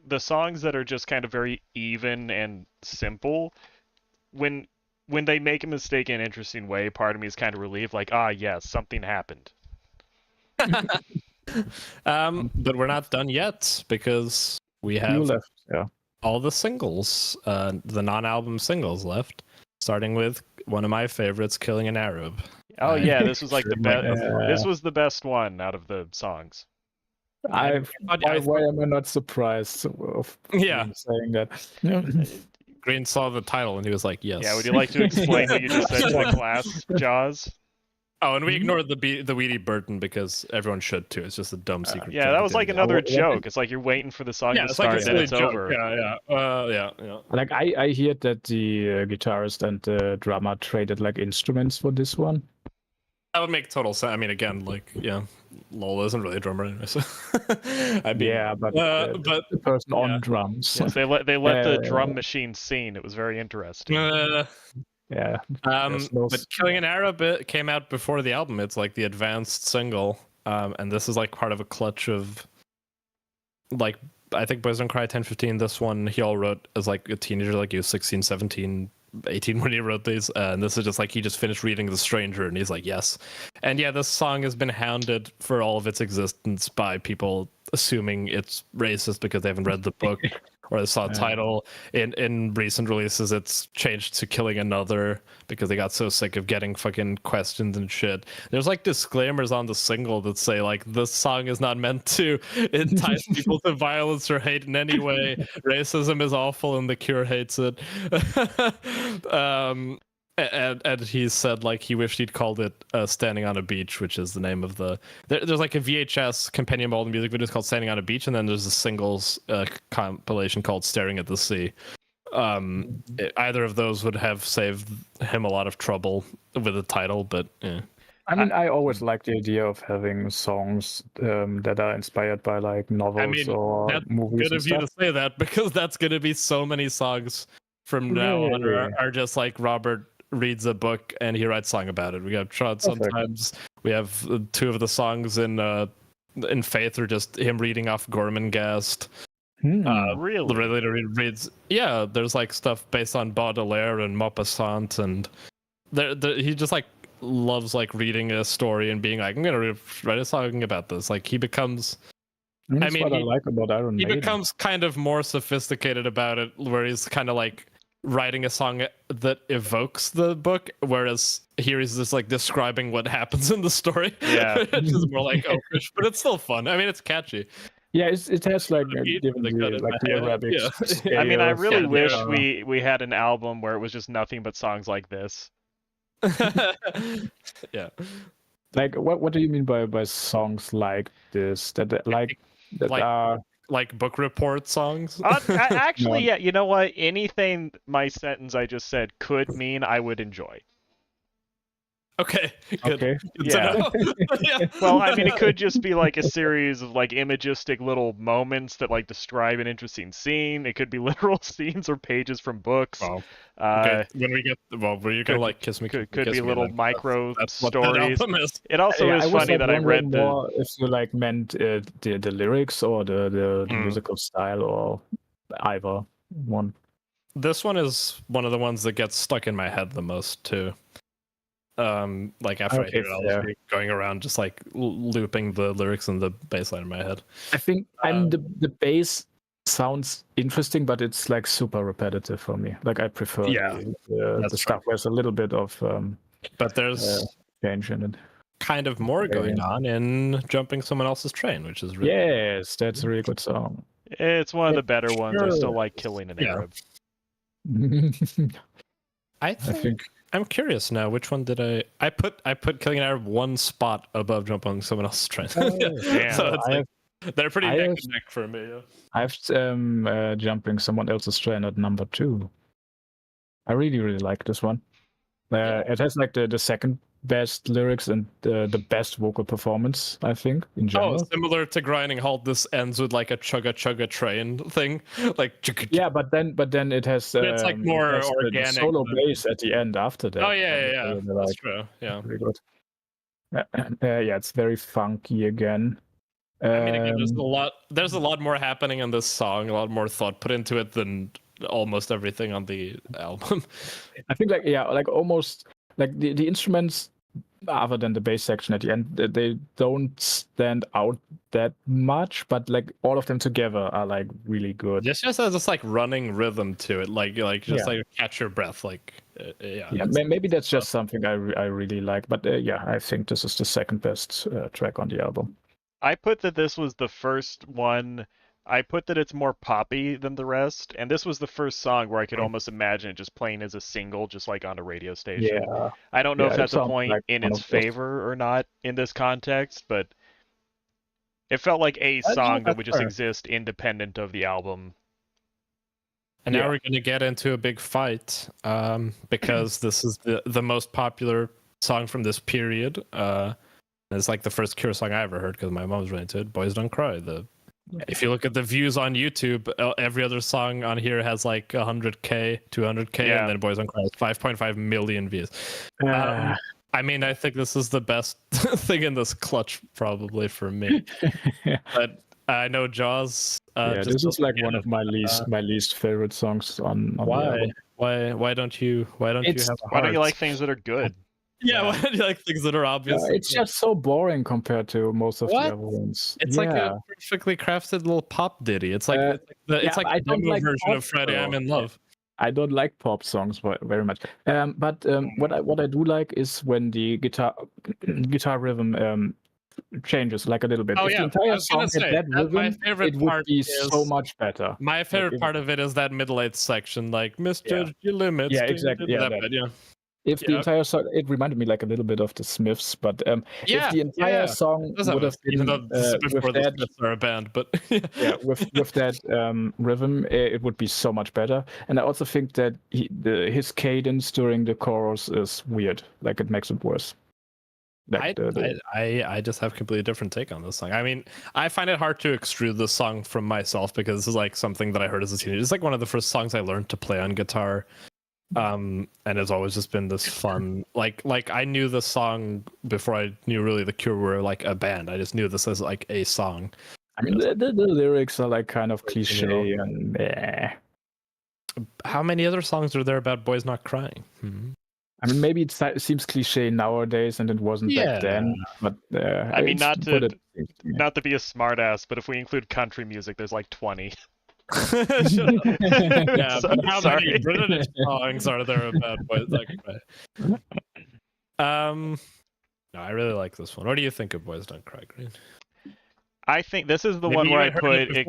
the songs that are just kind of very even and simple, when they make a mistake in an interesting way, part of me is kind of relieved, like, yes, something happened. But we're not done yet, because we have all the singles, the non-album singles left, starting with one of my favorites, Killing an Arab. Oh yeah, this was like the best. This was the best one out of the songs. Why am I not surprised of saying that? Green saw the title and he was like, yes. Yeah, would you like to explain what you just said to the class, Jaws? Oh, and we ignored the Weedy Burton because everyone should too. It's just a dumb secret. Yeah, that was like another joke. It's like you're waiting for the song to start and then it's over. Yeah. Like I heard that the guitarist and the drummer traded like instruments for this one. That would make total sense. I mean, again, like, Lola isn't really a drummer anyway, so I mean, but the person on drums. Yes, they let the drum machine sing. It was very interesting. But Killing an Arab came out before the album. It's like the advanced single, and this is like part of a clutch of, like, I think Boys Don't Cry 10:15. This one he all wrote as like a teenager, like he was 16, 17, 18 when he wrote these, and this is just like he just finished reading The Stranger and he's like, yes. And this song has been hounded for all of its existence by people assuming it's racist because they haven't read the book or the song title. In recent releases, it's changed to Killing Another because they got so sick of getting fucking questions and shit. There's like disclaimers on the single that say like this song is not meant to entice people to violence or hate in any way. Racism is awful and The Cure hates it. And he said like he wished he'd called it Standing on a Beach, which is the name of the there's like a VHS companion album music video called Standing on a Beach, and then there's a singles compilation called Staring at the Sea. Either of those would have saved him a lot of trouble with the title, but yeah. I mean, I always like the idea of having songs that are inspired by like novels or movies. Good of you to say that, because that's going to be so many songs from now on are just like Robert reads a book and he writes a song about it. We have Trod sometimes. We have 2 of the songs in Faith are just him reading off Gormenghast. Really? Reads. Yeah, there's like stuff based on Baudelaire and Maupassant, and he just like loves like reading a story and being like, I'm gonna write a song about this. Like he becomes. That's what I like about Iron Maiden. He becomes kind of more sophisticated about it, where he's kind of like writing a song that evokes the book, whereas here he's just like describing what happens in the story. Yeah, which is more like oakish, but it's still fun. I mean, it's catchy. Yeah, it has like the Arabic. I mean, I really wish we had an album where it was just nothing but songs like this. Yeah. Like what do you mean by songs like this? That are like book report songs? Actually, yeah. You know what? Anything my sentence I just said could mean I would enjoy. Okay. Good. Okay. Yeah. Yeah. Well, I mean, it could just be like a series of like imagistic little moments that like describe an interesting scene. It could be literal scenes or pages from books. Wow. Okay. When we get were you gonna like kiss me? Could be little like, micro that's stories. Is. It also is funny that I read more if you like meant the lyrics or the musical style or either one. This one is one of the ones that gets stuck in my head the most too. Like after I hear it, I'll be going around just like looping the lyrics and the bass line in my head. I think the bass sounds interesting, but it's like super repetitive for me. Like I prefer the stuff where there's a little bit of but there's change in it. Kind of more going on in Jumping Someone Else's Train, which is really that's a really good song. It's one of the better ones. I still like Killing an Arab. I think I'm curious now. Which one did I put Killing an Arab one spot above Jumping Someone Else's Train. So it's they're pretty neck and neck for me. Yeah. I have Jumping Someone Else's Train at number 2. I really like this one. It has like the second best lyrics and the best vocal performance, I think, in general. Oh, similar to Grinding Halt, this ends with like a chugga train thing, like yeah, but then it has it's like more organic the solo bass at the end after that. Oh yeah, that's true. Yeah, pretty good. Yeah, it's very funky again. I mean, again, there's a lot more happening in this song, a lot more thought put into it than almost everything on the album. I think almost like the instruments, other than the bass section at the end, they don't stand out that much, but like all of them together are like really good. This just has this like running rhythm to it, like like catch your breath, like maybe that's just something I really like, but I think this is the second best track on the album. I put that this was the first one. I put that it's more poppy than the rest, and this was the first song where I could almost imagine it just playing as a single, just like on a radio station. Yeah. I don't know if that's a point in its favor or not in this context, but it felt like a song that would just exist independent of the album. And now we're going to get into a big fight, because this is the most popular song from this period. It's like the first Cure song I ever heard because my mom was really into it. Boys Don't Cry. If you look at the views on YouTube, every other song on here has like 100K, 200K, and then Boys Don't Cry has 5.5 million views. I mean, I think this is the best thing in this clutch probably for me. But I know Jaws. This is like one of my least favorite songs on why? the album. Why don't you have? Why don't you like things that are good? Yeah, when you like things that are obvious. It's just so boring compared to most of the other ones. It's like a perfectly crafted little pop ditty. It's like I the don't demo like version pop, of Friday though. I'm in Love. I don't like pop songs very much. But what I do like is when the guitar rhythm changes like a little bit. Oh, If yeah. the I entire was gonna song had say, that rhythm, my favorite it would part be so is- much better. My favorite part of it is that middle-aged section, like misjudged your limits. Yeah, exactly. Yeah, that bit, yeah. If the entire song, it reminded me like a little bit of the Smiths, but if the entire song would have been even though this is before with the that, Smiths are a band, but with that rhythm, it would be so much better. And I also think that his cadence during the chorus is weird, like it makes it worse. Like I just have a completely different take on this song. I mean, I find it hard to extrude this song from myself because this is like something that I heard as a teenager. It's like one of the first songs I learned to play on guitar. And it's always just been this fun, like I knew the song before I knew really the Cure were like a band. I just knew this as like a song. I mean, the lyrics are like kind of cliche and How many other songs are there about boys not crying? I mean, maybe it seems cliche nowadays, and it wasn't back then. But I mean, not to be a smartass, but if we include country music, there's like 20. Yeah, but how many British songs are there about boys not cry? No, I really like this one. What do you think of Boys Don't Cry, Green? I think this is the one where I put it.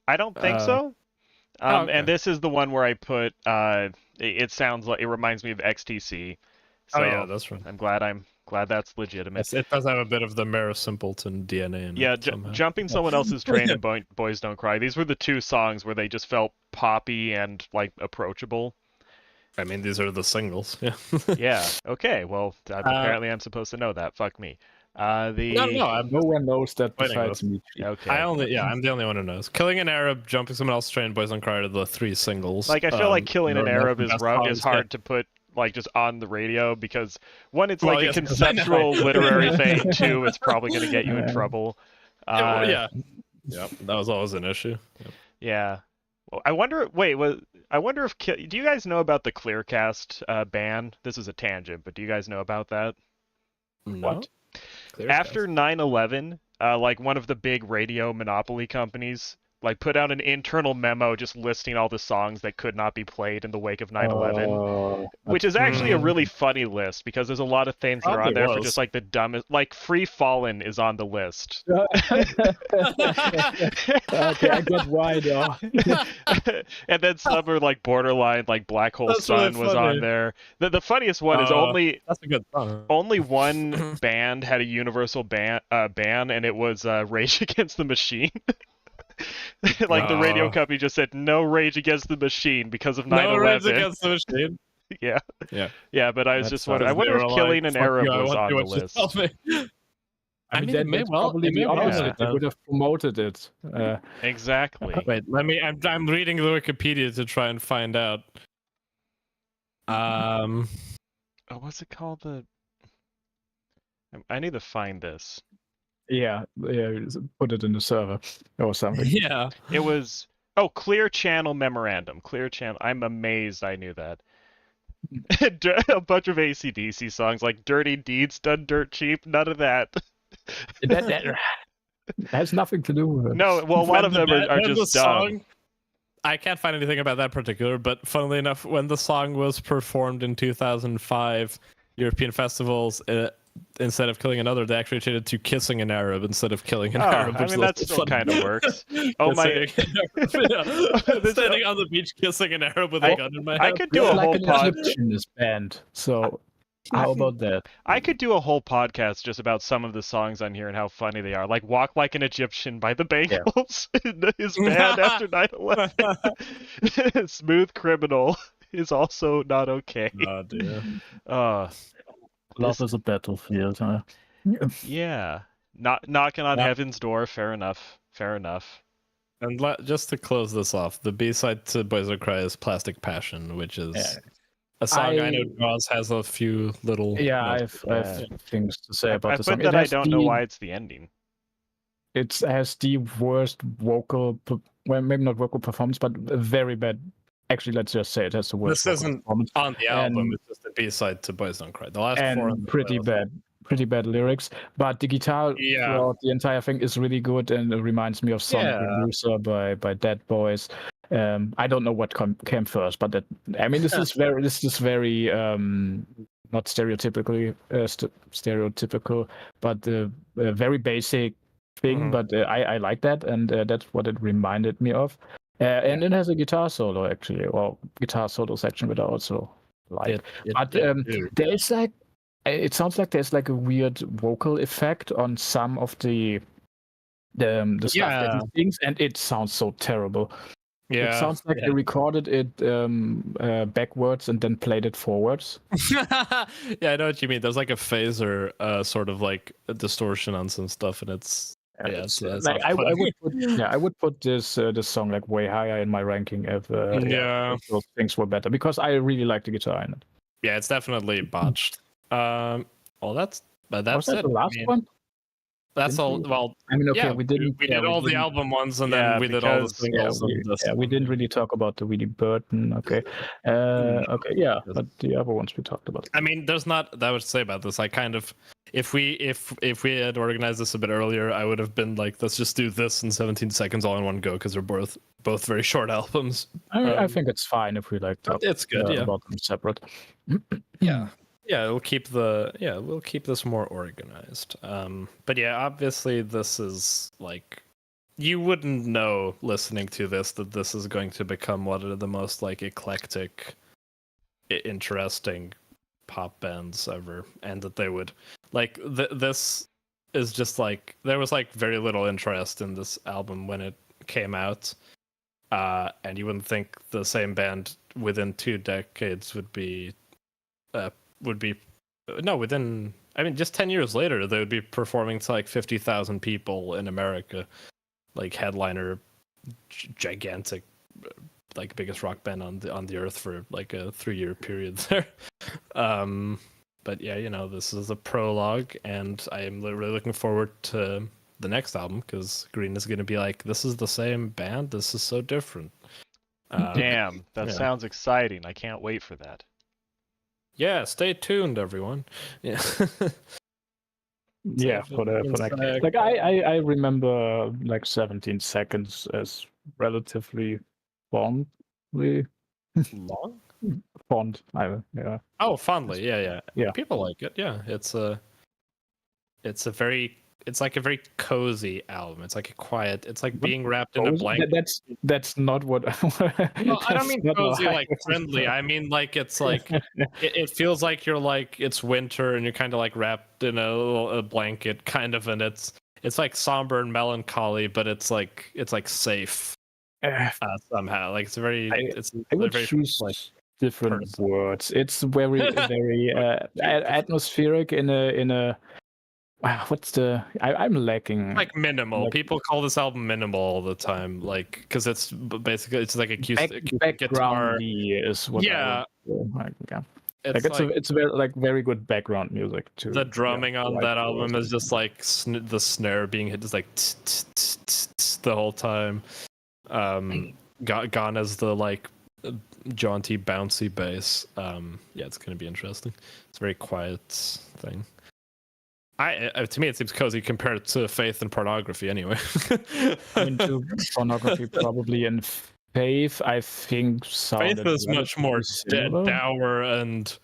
I don't think so. Okay. And this is the one where I put. It sounds like it reminds me of XTC. So yeah, that's right. I'm glad that's legitimate. It does have a bit of the Mara Simpleton DNA in it. Jumping someone else's train and Boys Don't Cry. These were the two songs where they just felt poppy and like approachable. I mean, these are the singles. Yeah. Yeah. Okay. Well, apparently I'm supposed to know that. Fuck me. No one knows that besides me. Okay. I'm the only one who knows. Killing an Arab, Jumping Someone Else's Train, Boys Don't Cry are the three singles. Like I feel like Killing an Arab is hard to put like just on the radio because one, it's like a conceptual literary thing. Two, it's probably going to get you in trouble. Yeah, that was always an issue. Yep. Yeah. Well, I wonder if do you guys know about the Clearcast ban? This is a tangent, but do you guys know about that? No. What? After 9/11, like one of the big radio monopoly companies like put out an internal memo just listing all the songs that could not be played in the wake of 9/11, which is actually a really funny list because there's a lot of things that are on there for just like the dumbest. Like Free Fallin' is on the list. Okay, I get why though. And then some are like borderline, like Black Hole Sun really was on there. The funniest one is that's a good song. Only one band had a universal ban, and it was Rage Against the Machine. Like the radio company just said no Rage Against the Machine because of 9/11. No Rage Against the Machine. Yeah. But I was just wondering. I wonder if Killing an Arab was on the list. I mean, that may probably be opposite. They would have promoted it. Exactly. Wait, I'm reading the Wikipedia to try and find out. What's it called? I need to find this. Yeah, put it in the server or something. Yeah. It was Clear Channel Memorandum. Clear Channel. I'm amazed I knew that. A bunch of AC/DC songs like Dirty Deeds Done Dirt Cheap. None of that. that has nothing to do with it. No, well, a lot of them are just dumb. I can't find anything about that particular, but funnily enough, when the song was performed in 2005 European festivals, instead of killing another, they actually changed it to Kissing an Arab instead of Killing an Arab. I mean, that still kind of works. Oh my! Standing on the beach kissing an Arab with a gun in my hand. I could do a whole Egyptian this band. So how about that? I could do a whole podcast just about some of the songs on here and how funny they are. Like "Walk Like an Egyptian" by the Bangles is banned after 9/11. "Smooth Criminal" is also not okay. Oh dear. Love is a battlefield, huh? Yeah. Knocking on Heaven's Door, fair enough. And just to close this off, the B-side to Boys Don't Cry is Plastic Passion, which is a song I know Jaws has a few little... Yeah, I have things to say about the song. I put that I don't know why it's the ending. It has the worst vocal... Well, maybe not vocal performance, but very bad... Actually, let's just say it has the worst. This isn't on the album. It's just in B-side to Boys Don't Cry. The last and four. pretty bad lyrics. But the guitar throughout the entire thing is really good, and it reminds me of Sonic Reducer by Dead Boys. I don't know what came first, but this is very not stereotypical, but very basic thing. But I like that, and that's what it reminded me of. And it has a guitar solo actually, or guitar solo section that I also like. There is like, it sounds like there's like a weird vocal effect on some of the stuff that he sings, and it sounds so terrible. It sounds like they recorded it backwards and then played it forwards. Yeah, I know what you mean. There's like a phaser, sort of like a distortion on some stuff, and it's like I would put this song like way higher in my ranking if those things were better, because I really like the guitar in it. Yeah, it's definitely botched. Well, that's it. The last one? That's all. Well, I mean, okay, we did all the album ones, and then we did all the singles. We didn't really talk about the Willie Burton. Okay, but the other ones we talked about. I mean, there's not that much to say about this. I kind of, if we had organized this a bit earlier, I would have been like, let's just do this in 17 seconds all in one go, because they're both very short albums. I think it's fine if we like talk. It's good. About them separate. Yeah, we'll keep this more organized. But yeah, obviously this is like, you wouldn't know listening to this that this is going to become one of the most like eclectic, interesting pop bands ever, and that they would like this is just like, there was like very little interest in this album when it came out, and you wouldn't think the same band within 2 decades would be within, I mean, just 10 years later, they would be performing to like 50,000 people in America, like headliner, gigantic, like biggest rock band on the earth for like a 3-year period there. But yeah, this is a prologue, and I am really looking forward to the next album, because Green is going to be like, this is the same band, this is so different. Damn, that sounds exciting. I can't wait for that. Yeah, stay tuned, everyone. Yeah. Yeah, for that. Like I remember like 17 seconds as relatively fondly long. Fond. Oh, fondly. Yeah. People like it. Yeah, it's like a very cozy album. It's like a quiet. It's like being wrapped in a blanket. That's not what. Well, I don't mean cozy like friendly. I mean like, it's like it feels like you're like, it's winter and you're kind of like wrapped in a blanket kind of, and it's like somber and melancholy, but it's like safe somehow. Like it's very. I would choose like different words. It's very very atmospheric in a. What's the? I'm lacking. Like minimal. Like, people call this album minimal all the time, like, because it's basically it's like acoustic guitar. Is what it's very good background music too. The drumming on that album is just like the snare being hit, just like the whole time. Gone as the like jaunty, bouncy bass. Yeah, it's gonna be interesting. It's a very quiet thing. To me, it seems cozy compared to Faith and Pornography, anyway. I mean, to Pornography probably, and Faith, I think, Faith is much more dour, and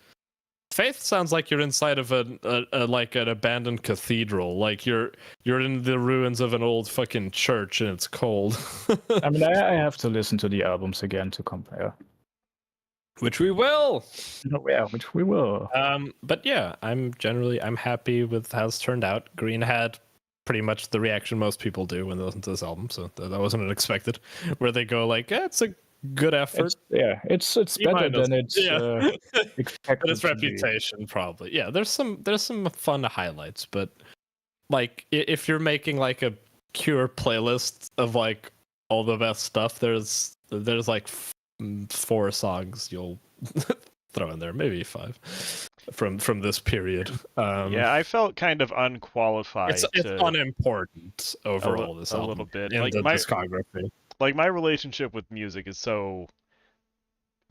Faith sounds like you're inside of like an abandoned cathedral, like you're in the ruins of an old fucking church, and it's cold. I mean, I have to listen to the albums again to compare. Which we will. Yeah, which we will. But yeah, I'm happy with how it's turned out. Green had pretty much the reaction most people do when they listen to this album, so that wasn't unexpected. Where they go like, it's a good effort. It's better than it's expected. But its reputation probably. Yeah, there's some fun highlights, but like if you're making like a Cure playlist of like all the best stuff, there's like 4 songs you'll throw in there, maybe 5 from this period. Yeah, I felt kind of unqualified. It's unimportant overall. This album, a little bit in like the my discography. Like my relationship with music is so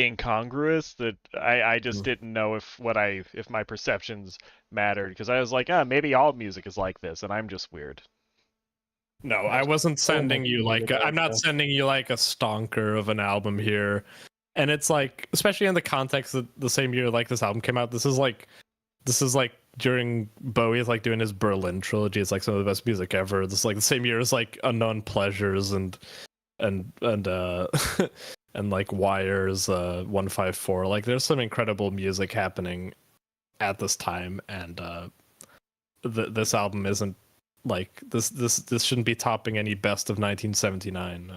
incongruous that I just didn't know if my perceptions mattered, because I was like, maybe all music is like this and I'm just weird. No, I wasn't sending you like I'm not that. sending you like a stonker of an album here. And it's like, especially in the context that the same year like this album came out, this is like during Bowie's like doing his Berlin trilogy. It's like some of the best music ever. This is like the same year as like Unknown Pleasures and and like Wires 154. Like there's some incredible music happening at this time, and this album isn't like this shouldn't be topping any best of 1979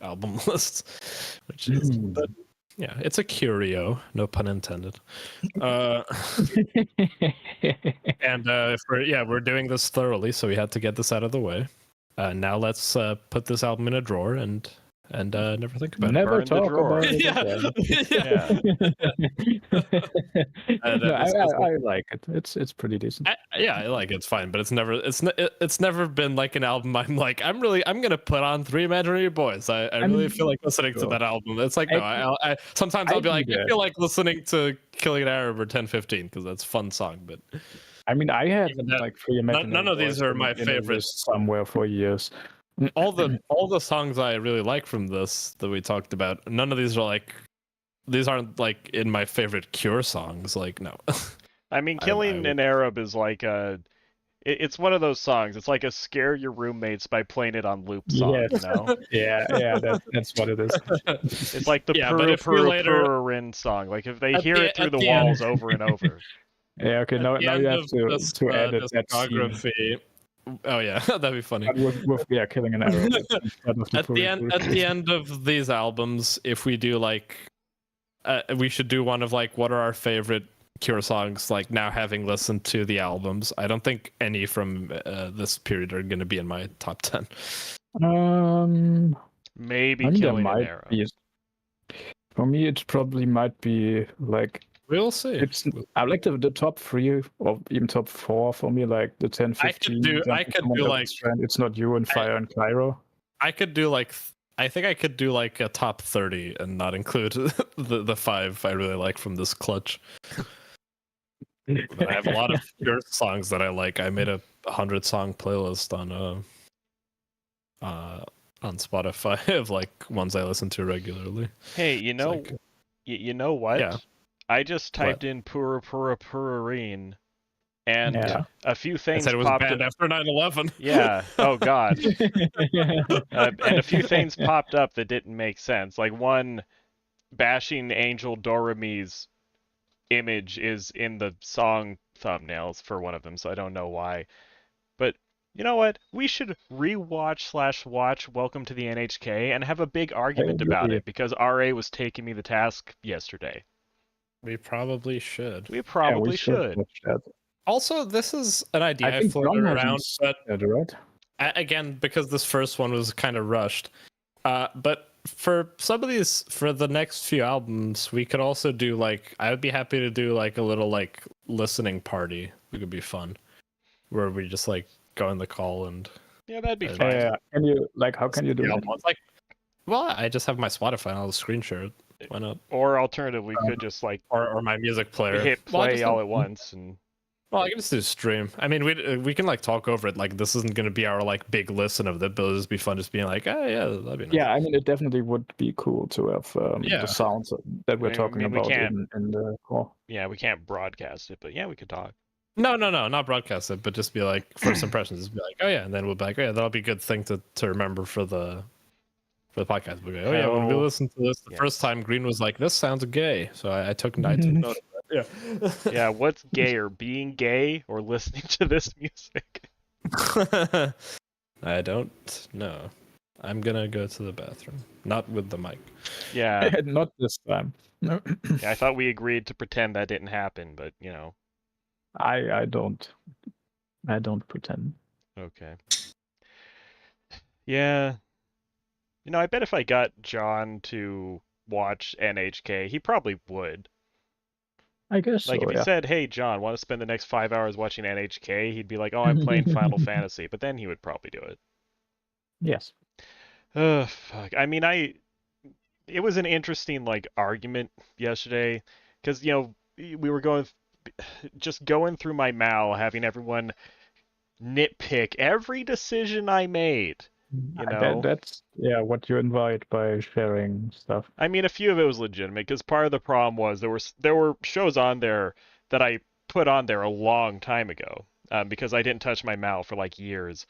album lists, which is but yeah, it's a curio, no pun intended. And we're doing this thoroughly, so we had to get this out of the way. Now let's put this album in a drawer and never think about Never Burn the talk drawer. about it Yeah. again. it. No, I like it. It's pretty decent. I like it. It's fine, but it's never been like an album I'm like I'm gonna put on Three Imaginary Boys. I really feel like listening to that album. It's like no, I sometimes I'll be like I feel like listening to Killing an Arab or 1015 because that's a fun song. But I mean, I had Even that- like Three Imaginary none of these Boys are in- my in a favorites. list somewhere for years. all the songs I really like from this that we talked about, none of these are like these aren't like in my favorite Cure songs. Like no. I mean, Killing an Arab is like it's one of those songs. It's like a scare your roommates by playing it on loop song, Yes. you know? Yeah, that's what it is. It's like the Yeah, but purr if we purr later- purr rin song. Like if they At hear the- it through at the the end- walls over and over. Yeah, okay, now the you end have of to this, edit that scene. discography. Oh yeah, that'd be funny. But with Killing an Arrow. At the end of these albums, if we do like, we should do one of like what are our favorite Cure songs. Like now, having listened to the albums, I don't think any from this period are going to be in my top 10. Maybe I mean, there Killing an might Arab. be. For me, it probably might be like We'll see. it's. I like the top 3 or even top 4 for me. Like the 10, 15. I could do like It's Not You and Fire and Cairo. I could do like I think I could do like a top 30 and not include the 5 I really like from this clutch. But I have a lot of Cure songs that I like. I made a 100-song playlist on Spotify of like ones I listen to regularly. Hey, you know, like- you know what? Yeah. I just typed in purr purr purrine, and Yeah. a few I things said it was popped banned up. after 9/11. Yeah. Oh God. And a few things popped up that didn't make sense. Like one, bashing Angel Dorami's image is in the song thumbnails for one of them, so I don't know why. But you know what? We should rewatch/watch Welcome to the NHK and have a big argument about agree. it, because RA was taking me the task yesterday. We probably should. We probably should. watch that. Also, this is an idea I think floated John around, hasn't but said it, right? again, because this first one was kind of rushed. But for some of these, for the next few albums, we could also do like, I would be happy to do like a little like listening party. It could be fun, where we just like go in the call and Yeah, that'd be Yeah. fine. Yeah. Can you like? How can you do the it? album. It's like, well, I just have my Spotify and I'll screen share it. Why not? Or alternatively, we could just like Or my music player. hit Well, I play just all don't- at once and. Well, I can just do stream. I mean, we can like talk over it. Like this isn't going to be our like big listen of it, but it'll just be fun, just being like, oh yeah, that'd be nice. Yeah, I mean, it definitely would be cool to have Yeah. the sounds that we're I talking mean, we about can't- in the call. Yeah, we can't broadcast it, but yeah, we could talk. No, not broadcast it, but just be like first impressions. Just be like, oh yeah, and then we'll be like, oh yeah, that'll be a good thing to remember for the podcast. We'll go, oh yeah, when we Hell, listened to this the yes. first time, Green was like, this sounds gay, so I took note of that. Yeah. Yeah, what's gayer, being gay or listening to this music? I don't know. I'm gonna go to the bathroom, not with the mic. Yeah, Not this time. No. I thought we agreed to pretend that didn't happen, but you know, I don't pretend. okay. Yeah. You know, I bet if I got John to watch NHK, he probably would. I guess Like so. if you Yeah. said, "Hey, John, want to spend the next 5 hours watching NHK?" He'd be like, "Oh, I'm playing Final Fantasy," but then he would probably do it. Yes. Ugh, fuck. I mean, it was an interesting like argument yesterday because we were just going through my mal, having everyone nitpick every decision I made. That's what you invite by sharing stuff. I mean, a few of it was legitimate because part of the problem was there were shows on there that I put on there a long time ago because I didn't touch my mal for like years.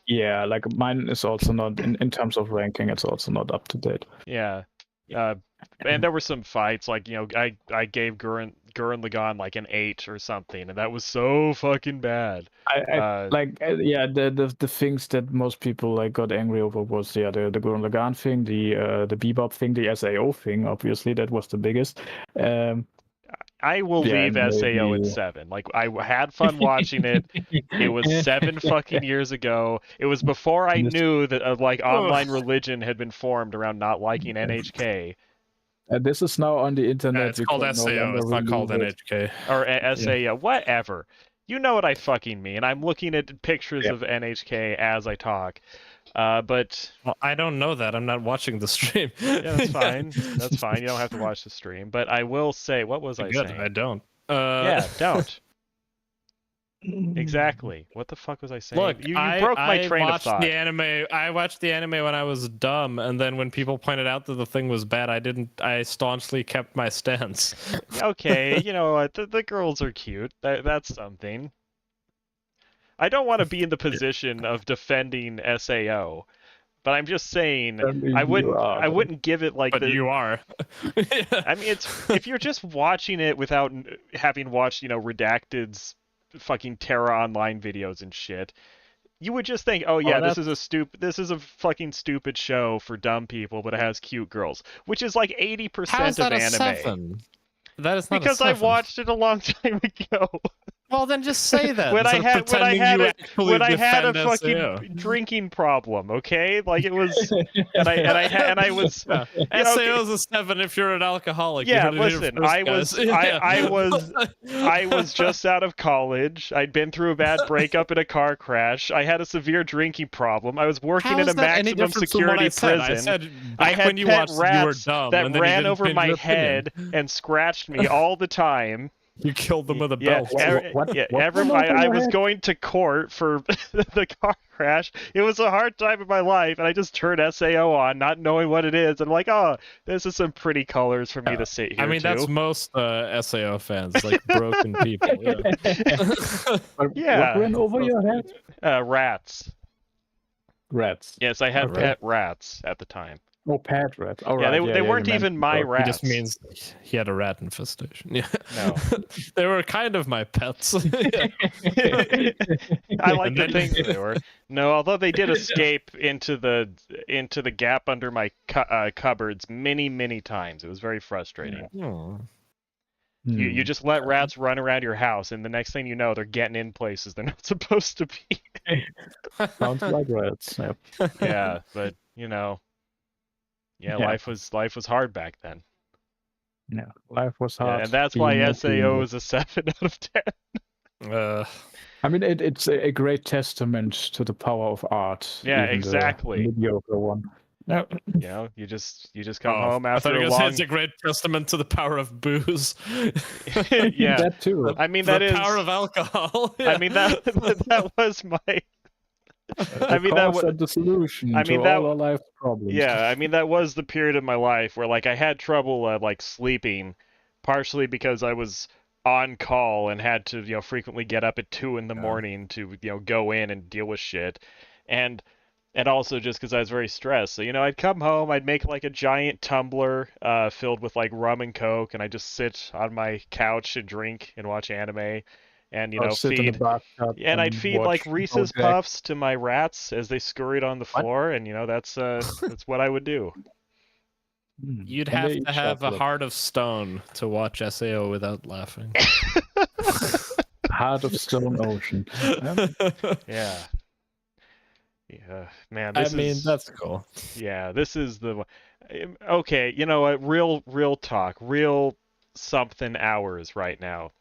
Yeah, like mine is also not in terms of ranking. It's also not up to date. Yeah. And there were some fights like I gave Gurren Lagann like an 8 or something, and that was so fucking bad. The things that most people like got angry over was the Gurren Lagann thing, the Bebop thing, the SAO thing. Obviously, that was the biggest. I will leave SAO at 7. Like I had fun watching it. It was 7 fucking years ago. It was before I knew that online religion had been formed around not liking NHK. This is now on the internet. It's called SAO. It's not called NHK. Or SAO, whatever. You know what I fucking mean. I'm looking at pictures of NHK as I talk. But I don't know that. I'm not watching the stream. Yeah, that's fine. That's fine. You don't have to watch the stream. But I will say, what was I saying? I don't. Yeah, don't. Exactly. What the fuck was I saying? Look, you broke my train of thought. I watched the anime when I was dumb, and then when people pointed out that the thing was bad, I staunchly kept my stance. Okay, you know what? The girls are cute. That's something. I don't want to be in the position of defending SAO, but I'm just saying I wouldn't give it like. But you are. I mean, if you're just watching it without having watched Redacted's fucking Terra Online videos and shit, you would just think, oh yeah, this is a fucking stupid show for dumb people, but it has cute girls, which is like 80% of anime. 7? That is not because I watched it a long time ago. Well, then just say that. when I had a fucking drinking problem, okay? Like it was, and I was. SAO is a 7 if you're an alcoholic. Yeah, listen, I was just out of college. I'd been through a bad breakup in a car crash. I had a severe drinking problem. I was working in a maximum security prison. I had pet rats that ran over my head and scratched me all the time. You killed them with a belt. I was going to court for the car crash. It was a hard time in my life, and I just turned SAO on, not knowing what it is. And I'm like, oh, this is some pretty colors for me to sit here. I mean, that's most SAO fans, like broken people. Yeah. What ran over your head? Rats. Rats. Yes, I had pet rats at the time. Oh, pet rats. All yeah, right. They weren't even my rats. It just means he had a rat infestation. Yeah. No. They were kind of my pets. I like to think they were. No, although they did escape into the gap under my cupboards many times. It was very frustrating. Oh. You just let rats run around your house, and the next thing you know, they're getting in places they're not supposed to be. Sounds like rats. Yep. Yeah, but life was hard back then. Yeah, life was hard. Yeah, and that's why SAO is a 7 out of 10. I mean, it's a great testament to the power of art. Yeah, exactly. The mediocre one. No. You just come home after a long. It's a great testament to the power of booze. Yeah, that too. I mean, the power of alcohol. Yeah. I mean that was my. I mean that was the solution to all our life problems. Yeah, I mean that was the period of my life where like I had trouble like sleeping, partially because I was on call and had to frequently get up at 2 in the morning to go in and deal with shit, and also just because I was very stressed. So I'd come home, I'd make like a giant tumbler filled with like rum and coke, and I'd just sit on my couch and drink and watch anime. And feed, and I'd feed like Reese's Puffs to my rats as they scurried on the floor, and that's what I would do. You'd have to have a heart of stone to watch SAO without laughing. Heart of Stone Ocean. Yeah, man. That's cool. Yeah, this is the okay. You know what? Real talk, real something hours right now.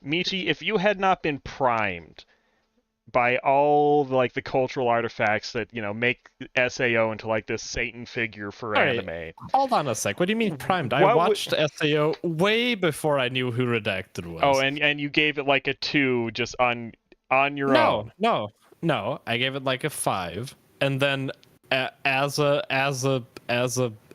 Michi, if you had not been primed by all like the cultural artifacts that make SAO into like this Satan figure for All right, anime. hold on a sec. What do you mean primed? I What watched SAO way before I knew who Redacted was. Oh, and you gave it like a 2 just on your own. No. I gave it like a 5, and then as a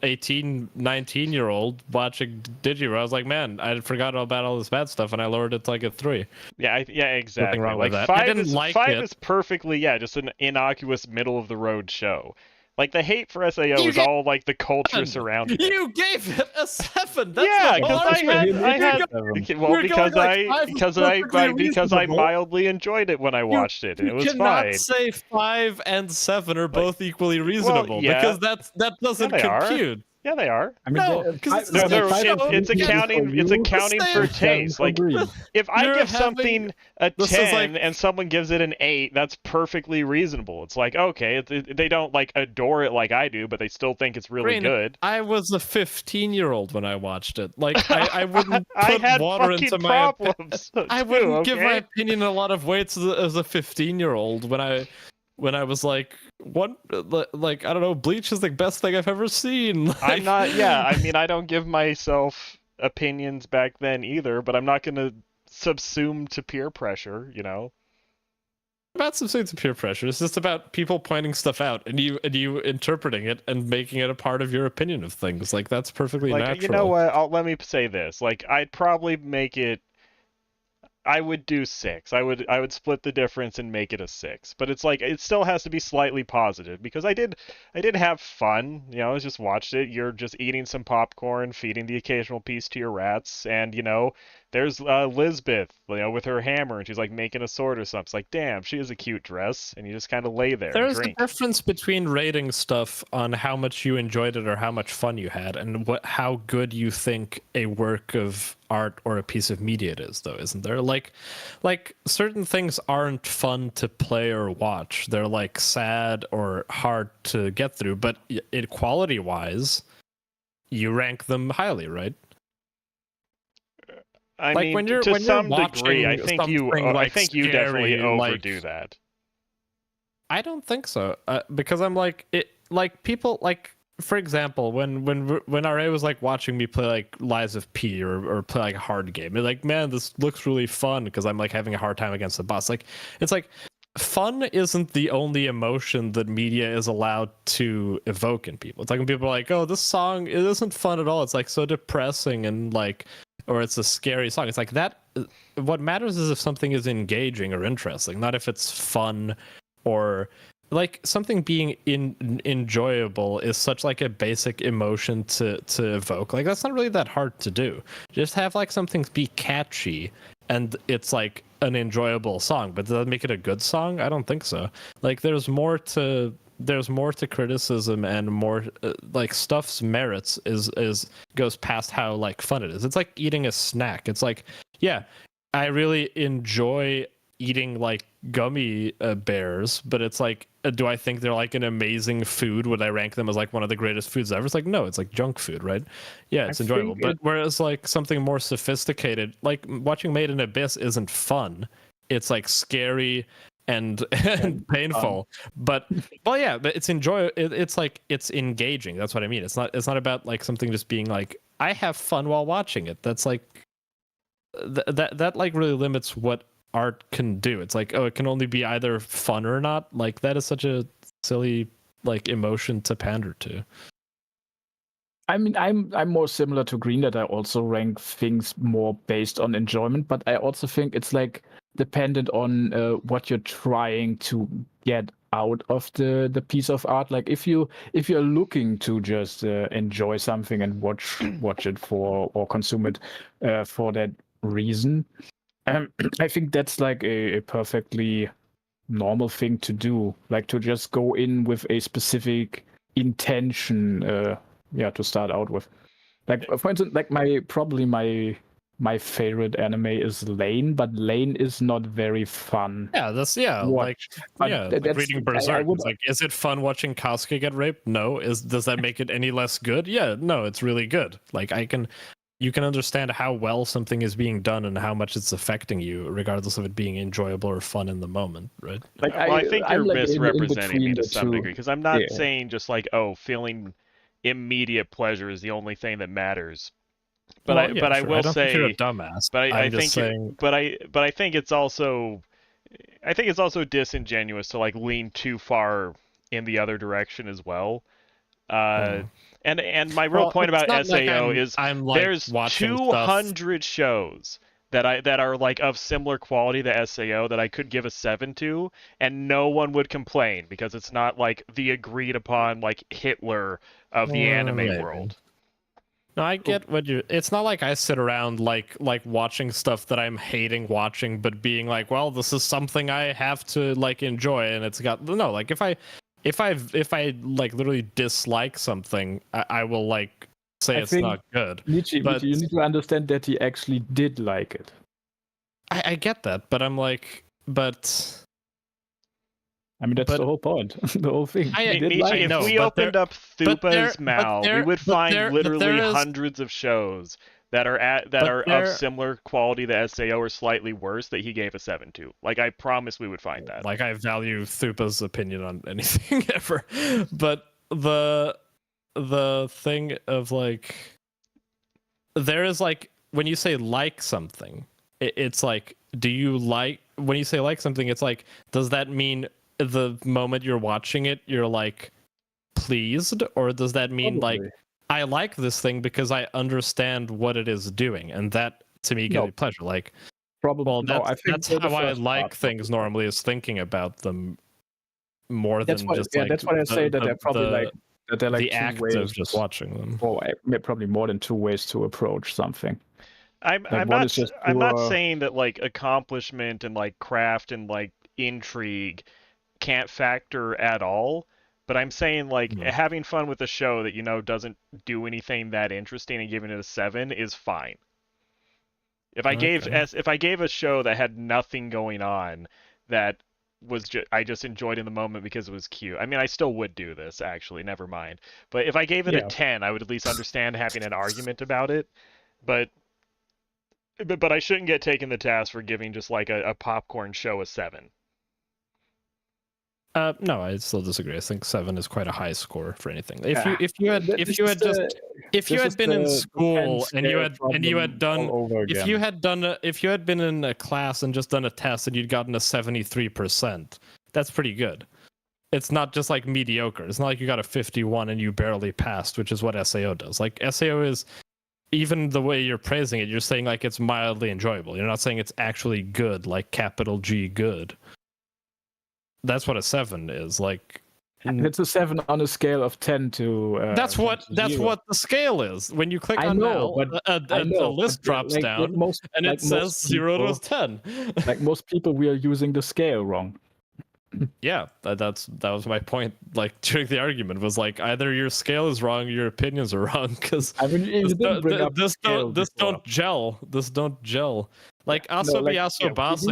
18, 19-year-old watching Digimon, I was like, man, I forgot about all this bad stuff, and I lowered it to like a 3. Yeah, exactly. Nothing wrong Like with that. 5 I didn't is like 5 it. is perfectly just an innocuous middle of the road show. Like the hate for SAO is all like the culture surrounding it. You gave it a 7. That's Yeah, because I mildly enjoyed it when I watched it, and it was fine. You cannot say 5 and 7 are both equally reasonable, because that doesn't compute. Yeah, they are. I mean, No, because it's accounting for taste. Like, if I give something a 10 and someone gives it an 8, that's perfectly reasonable. It's like, okay, they don't like adore it like I do, but they still think it's really good. I was a 15-year-old when I watched it. Like, I wouldn't put I had water into my problems. I wouldn't give my opinion a lot of weight as a 15-year-old when I was like, what, like, I don't know, Bleach is the best thing I've ever seen. Like, I'm not, I mean, I don't give myself opinions back then either, but I'm not going to subsume to peer pressure, About subsuming to peer pressure. It's just about people pointing stuff out and you interpreting it and making it a part of your opinion of things. Like, that's perfectly natural. You know what? Let me say this. Like, I'd probably make it. I would do 6. I would split the difference and make it a 6. But it's like it still has to be slightly positive because I did have fun. I just watched it. You're just eating some popcorn, feeding the occasional piece to your rats, and there's Lisbeth, with her hammer, and she's like making a sword or something. It's like, damn, she has a cute dress, and you just kind of lay there. There's and drink. a difference between rating stuff on how much you enjoyed it or how much fun you had, and how good you think a work of art or a piece of media it is, though, isn't there? Like certain things aren't fun to play or watch. They're like sad or hard to get through, but quality wise, you rank them highly, right? I mean, when you're some degree, I think you definitely overdo that. I don't think so, because I'm like it. Like people, like for example, when RA was like watching me play like Lies of P or play like a hard game, they're like, man, this looks really fun because I'm like having a hard time against the boss. Like, it's like fun isn't the only emotion that media is allowed to evoke in people. It's like when people are like, oh, this song, it isn't fun at all. It's like so depressing and like. Or it's a scary song. It's like that. What matters is if something is engaging or interesting, not if it's fun or like something being enjoyable is such like a basic emotion to evoke. Like that's not really that hard to do. Just have like something be catchy and it's like an enjoyable song. But does that make it a good song? I don't think so. Like there's more to criticism and more like stuff's merits is goes past how like fun it is. It's like eating a snack. It's like, yeah, I really enjoy eating like gummy bears, but it's like, do I think they're like an amazing food? Would I rank them as like one of the greatest foods ever? It's like, no, it's like junk food, right? Yeah, it's enjoyable. But whereas like something more sophisticated, like watching Made in Abyss isn't fun. It's like scary and painful, but it's it's like it's engaging. That's what I mean. It's not about like something just being like I have fun while watching it. That's like that like really limits what art can do. It's like, oh, it can only be either fun or not. Like that is such a silly like emotion to pander to. I mean, I'm more similar to Green, that I also rank things more based on enjoyment, but I also think it's like dependent on what you're trying to get out of the piece of art. Like if you're looking to just enjoy something and watch it for or consume it for that reason, I think that's like a perfectly normal thing to do. Like to just go in with a specific intention. To start out with. Like for instance, like my favorite anime is Lane, but Lane is not very fun. Yeah, that's like reading Berserk. It's like, is it fun watching Kasuke get raped? No. Does that make it any less good? Yeah, no, it's really good. Like I can you can understand how well something is being done and how much it's affecting you, regardless of it being enjoyable or fun in the moment, right? Like well, I think I'm you're like misrepresenting me in to the some two. degree, because I'm not Yeah. saying just like, oh, feeling immediate pleasure is the only thing that matters. But Well, yeah, I sure. will I don't think you're a say, dumbass. but I I'm just think saying. but I think it's also disingenuous to like lean too far in the other direction as well. Uh, Hmm. and my real Well, point it's about not like SAO is I'm like there's watching stuff. 200 shows that are like of similar quality to SAO that I could give a 7 to, and no one would complain because it's not like the agreed upon like Hitler of the anime Maybe. world. No, I get what you're. It's not like I sit around like watching stuff that I'm hating watching, but being like, well, this is something I have to like enjoy, and it's got no. Like if I like literally dislike something, I will like say I it's think not good. Nietzsche, But you need to understand that he actually did like it. I get that, but I'm like, but I mean, that's the whole point, the whole thing. He did Nietzsche, like if know, we opened up Thupa's Mal, we would find literally is, hundreds of shows that are of similar quality to SAO or slightly worse that he gave a 7 to. Like I promise we would find that. Like I value Thupa's opinion on anything ever, but the thing of like there is like when you say like something, it's like do you like when you say like something, it's like does that mean the moment you're watching it you're like pleased, or does that mean Probably. like I like this thing because I understand what it is doing, and that to me gives me pleasure? Like probably. well, No, I think that's how I like things normally, is thinking about them more than just like that's why I say that they're probably like that they're like the two act ways of just watching them. or probably more than two ways to approach something. I'm not saying that like accomplishment and like craft and like intrigue can't factor at all, but I'm saying like having fun with a show that you know doesn't do anything that interesting and giving it a 7 is fine. If I gave a show that had nothing going on that was I just enjoyed in the moment because it was cute. I mean, I still would do this actually, never mind. But if I gave it a 10, I would at least understand having an argument about it. But I shouldn't get taken to task for giving just like a popcorn show a 7. No, I still disagree. I think 7 is quite a high score for anything. If you had been in school and you had been in a class and just done a test and you'd gotten a 73%, that's pretty good. It's not just like mediocre. It's not like you got a 51 and you barely passed, which is what SAO does. Like SAO is, even the way you're praising it, you're saying like it's mildly enjoyable. You're not saying it's actually good, like capital G good. That's what a 7 is. Like it's a 7 on a scale of 10 to that's what the scale is. When you click on now, a list drops down and it says 0 to 10. Like most people, we are using the scale wrong. Yeah, that was my point. Like during the argument was like either your scale is wrong or your opinions are wrong, because this don't gel. This don't gel. Like Asobi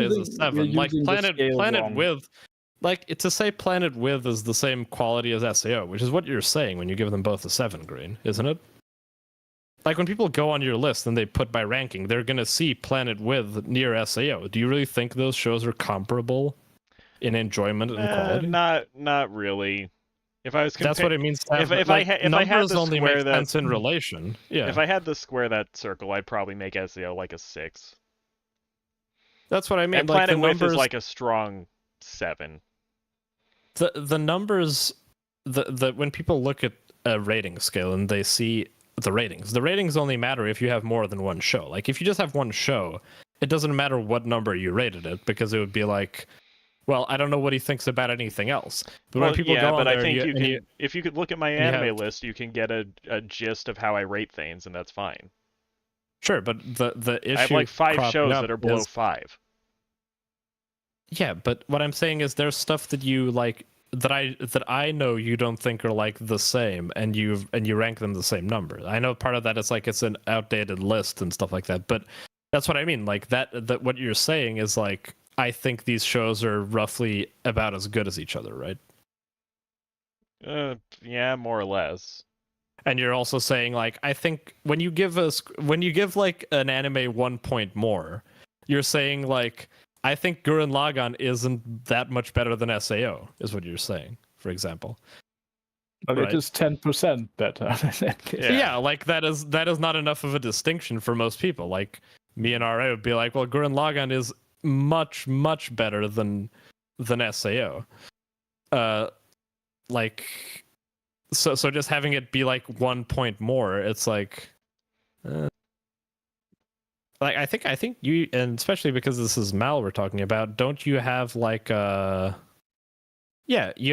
is a 7. Like Planet With. Like to say Planet With is the same quality as SAO, which is what you're saying when you give them both a 7 grade, isn't it? Like when people go on your list and they put by ranking, they're gonna see Planet With near SAO. Do you really think those shows are comparable in enjoyment and quality? Not really. If I was that's what it means to have, if I had the only square make sense in relation. Yeah. If I had to square that circle, I'd probably make SAO like a 6. That's what I mean. And like Planet With is like a strong 7. The numbers, the when people look at a rating scale and they see the ratings only matter if you have more than one show. Like if you just have one show, it doesn't matter what number you rated it, because it would be like, well, I don't know what he thinks about anything else. But when people go on there, I think if you could look at my anime list, you can get a gist of how I rate things, and that's fine. Sure, but the issue, I have like 5 shows that are below 5. Yeah, but what I'm saying is there's stuff that you like that I know you don't think are like the same, and you rank them the same number. I know part of that is like it's an outdated list and stuff like that, but that's what I mean. Like that what you're saying is like I think these shows are roughly about as good as each other, right? Yeah, more or less. And you're also saying like, I think when you give like an anime 1 point more, you're saying like, I think Gurren Lagann isn't that much better than SAO, is what you're saying, for example. But it is 10% better. Yeah, like that is not enough of a distinction for most people. Like me and RA would be like, well, Gurren Lagann is much better than SAO. Like so just having it be like 1 point more, it's like like I think you, and especially because this is Mal we're talking about, don't you have like you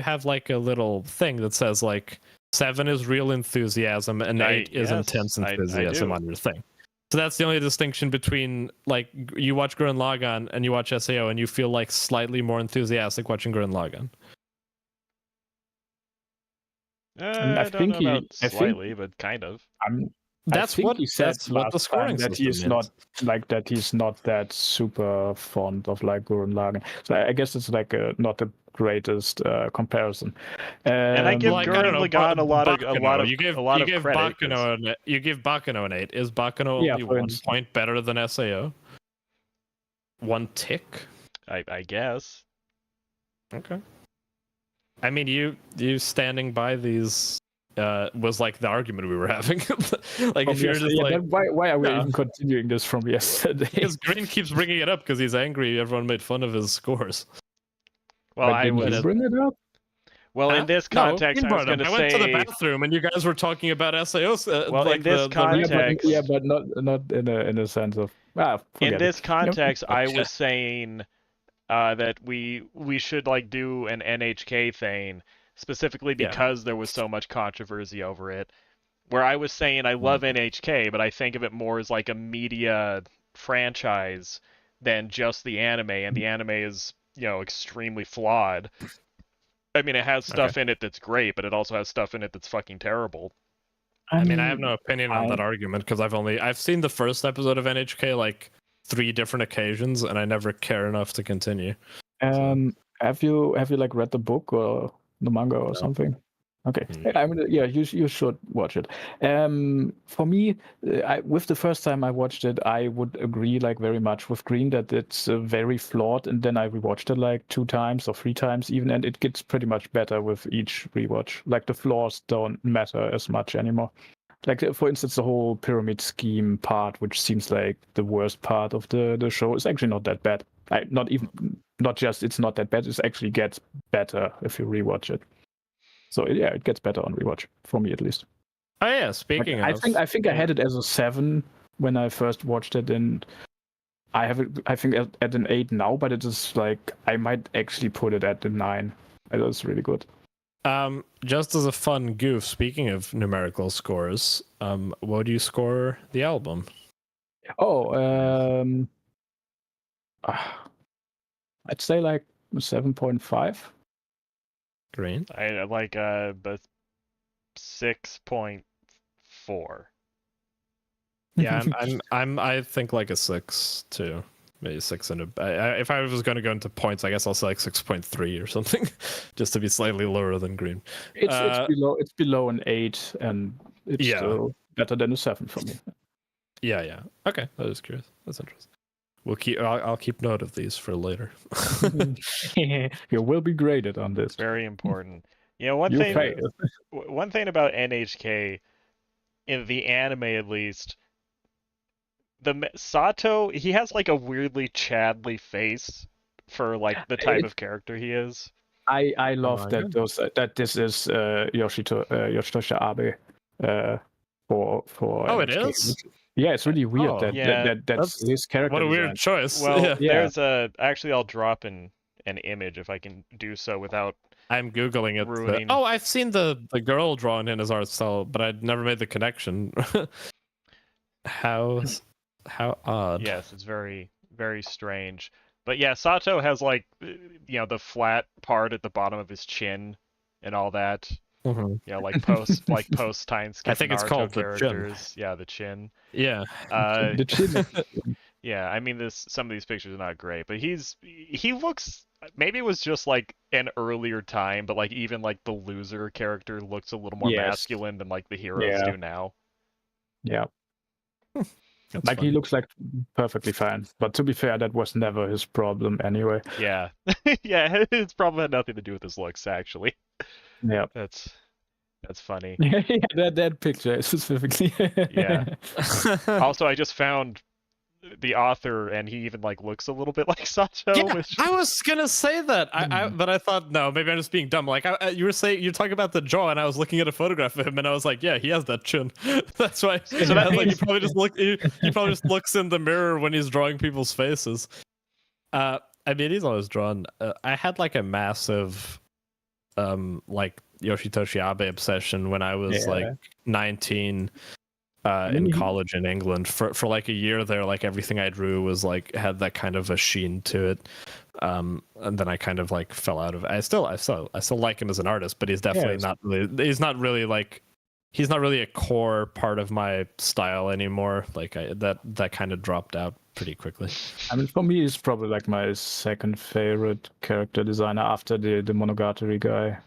have like a little thing that says like 7 is real enthusiasm and 8 is intense enthusiasm on your thing. So that's the only distinction between like you watch Gurren Lagann and you watch SAO and you feel like slightly more enthusiastic watching Gurren Lagann. I don't know about slightly, but kind of. That's what he said. That's what the scoring that system he's is. not like that. He's not that super fond of like Gurren Lagann. So I guess it's like not the greatest comparison. And I give like, Gurren Lagann a lot of credit. You give Baccano an 8. Is Baccano only 1 point better than SAO? 1 tick? I guess. Okay. I mean, you standing by these was like the argument we were having. Like if you're just like, why are we even continuing this from yesterday? Because Green keeps bringing it up because he's angry. Everyone made fun of his scores. Well, I was bring it up. Well, in this context, I was going to say. I went to the bathroom and you guys were talking about SAOs. Well, like in this context, but not in a sense of. In this context, I was saying that we should like do an NHK thing specifically because there was so much controversy over it. Where I was saying I love NHK, but I think of it more as like a media franchise than just the anime, and the anime is extremely flawed. I mean, it has stuff in it that's great, but it also has stuff in it that's fucking terrible. I mean, I have no opinion on that argument because I've seen the first episode of NHK like 3 different occasions, and I never care enough to continue. Have you like read the book or the manga or something? Okay. I mean, yeah, you should watch it. For me, with the first time I watched it, I would agree like very much with Green that it's very flawed, and then I rewatched it like 2 times or 3 times even, and it gets pretty much better with each rewatch. Like the flaws don't matter as much anymore. Like for instance, the whole pyramid scheme part, which seems like the worst part of the show, is actually not that bad. Not just it's not that bad. It actually gets better if you rewatch it. So yeah, it gets better on rewatch for me at least. Oh yeah, speaking of, I think I had it as a 7 when I first watched it, and I have it I think at an 8 now, but it is like I might actually put it at the 9. It was really good. Just as a fun goof, speaking of numerical scores, what do you score the album? I'd say like 7.5. Green. I like but 6.4. Yeah, I think like a 6 too. Maybe 6 and if I was going to go into points, I guess I'll say like 6.3 or something, just to be slightly lower than Green. It's below an 8, and it's still better than a 7 for me. Yeah. Okay, that is curious. That's interesting. I'll keep note of these for later. You will be graded on this. Very important. One thing about NHK, in the anime at least, the Sato, he has like a weirdly Chadly face for like the type of character he is. I love that this is Yoshitoshi Abe for it is? Yeah, it's really weird that's his character. What a design. weird choice. Well, there's actually I'll drop an image if I can do so without I'm Googling it. Ruining... I've seen the girl drawn in his art style, but I'd never made the connection. How odd. Yes, it's very, very strange. But yeah, Sato has like the flat part at the bottom of his chin and all that. Mm-hmm. Yeah, like post time skip. I think it's called characters. The chin. Yeah, the chin. Yeah. The chin. Yeah, I mean some of these pictures are not great, but he looks, maybe it was just like an earlier time, but like even like the loser character looks a little more Yes. masculine than like the heroes Yeah. do now. Yeah. That's Like funny. he looks like perfectly fine. But to be fair, that was never his problem anyway. Yeah. Yeah, it's probably had nothing to do with his looks actually. Yeah. That's funny. Yeah, that picture specifically. Yeah. Also, I just found the author, and he even like looks a little bit like Sato. Yeah, Which... I was gonna say that, but I thought no, maybe I'm just being dumb. Like you were saying, you're talking about the jaw, and I was looking at a photograph of him, and I was like, yeah, he has that chin. That's why. So that like, means he probably just looks in the mirror when he's drawing people's faces. I mean, he's always drawn. I had like a massive, like Yoshitoshi Abe obsession when I was like 19. In college in England for like a year there, like everything I drew was like had that kind of a sheen to it, and then I kind of like fell out of it. I still like him as an artist, but he's definitely not really. He's not really a core part of my style anymore. Like that kind of dropped out pretty quickly. I mean, for me, he's probably like my second favorite character designer after the Monogatari guy.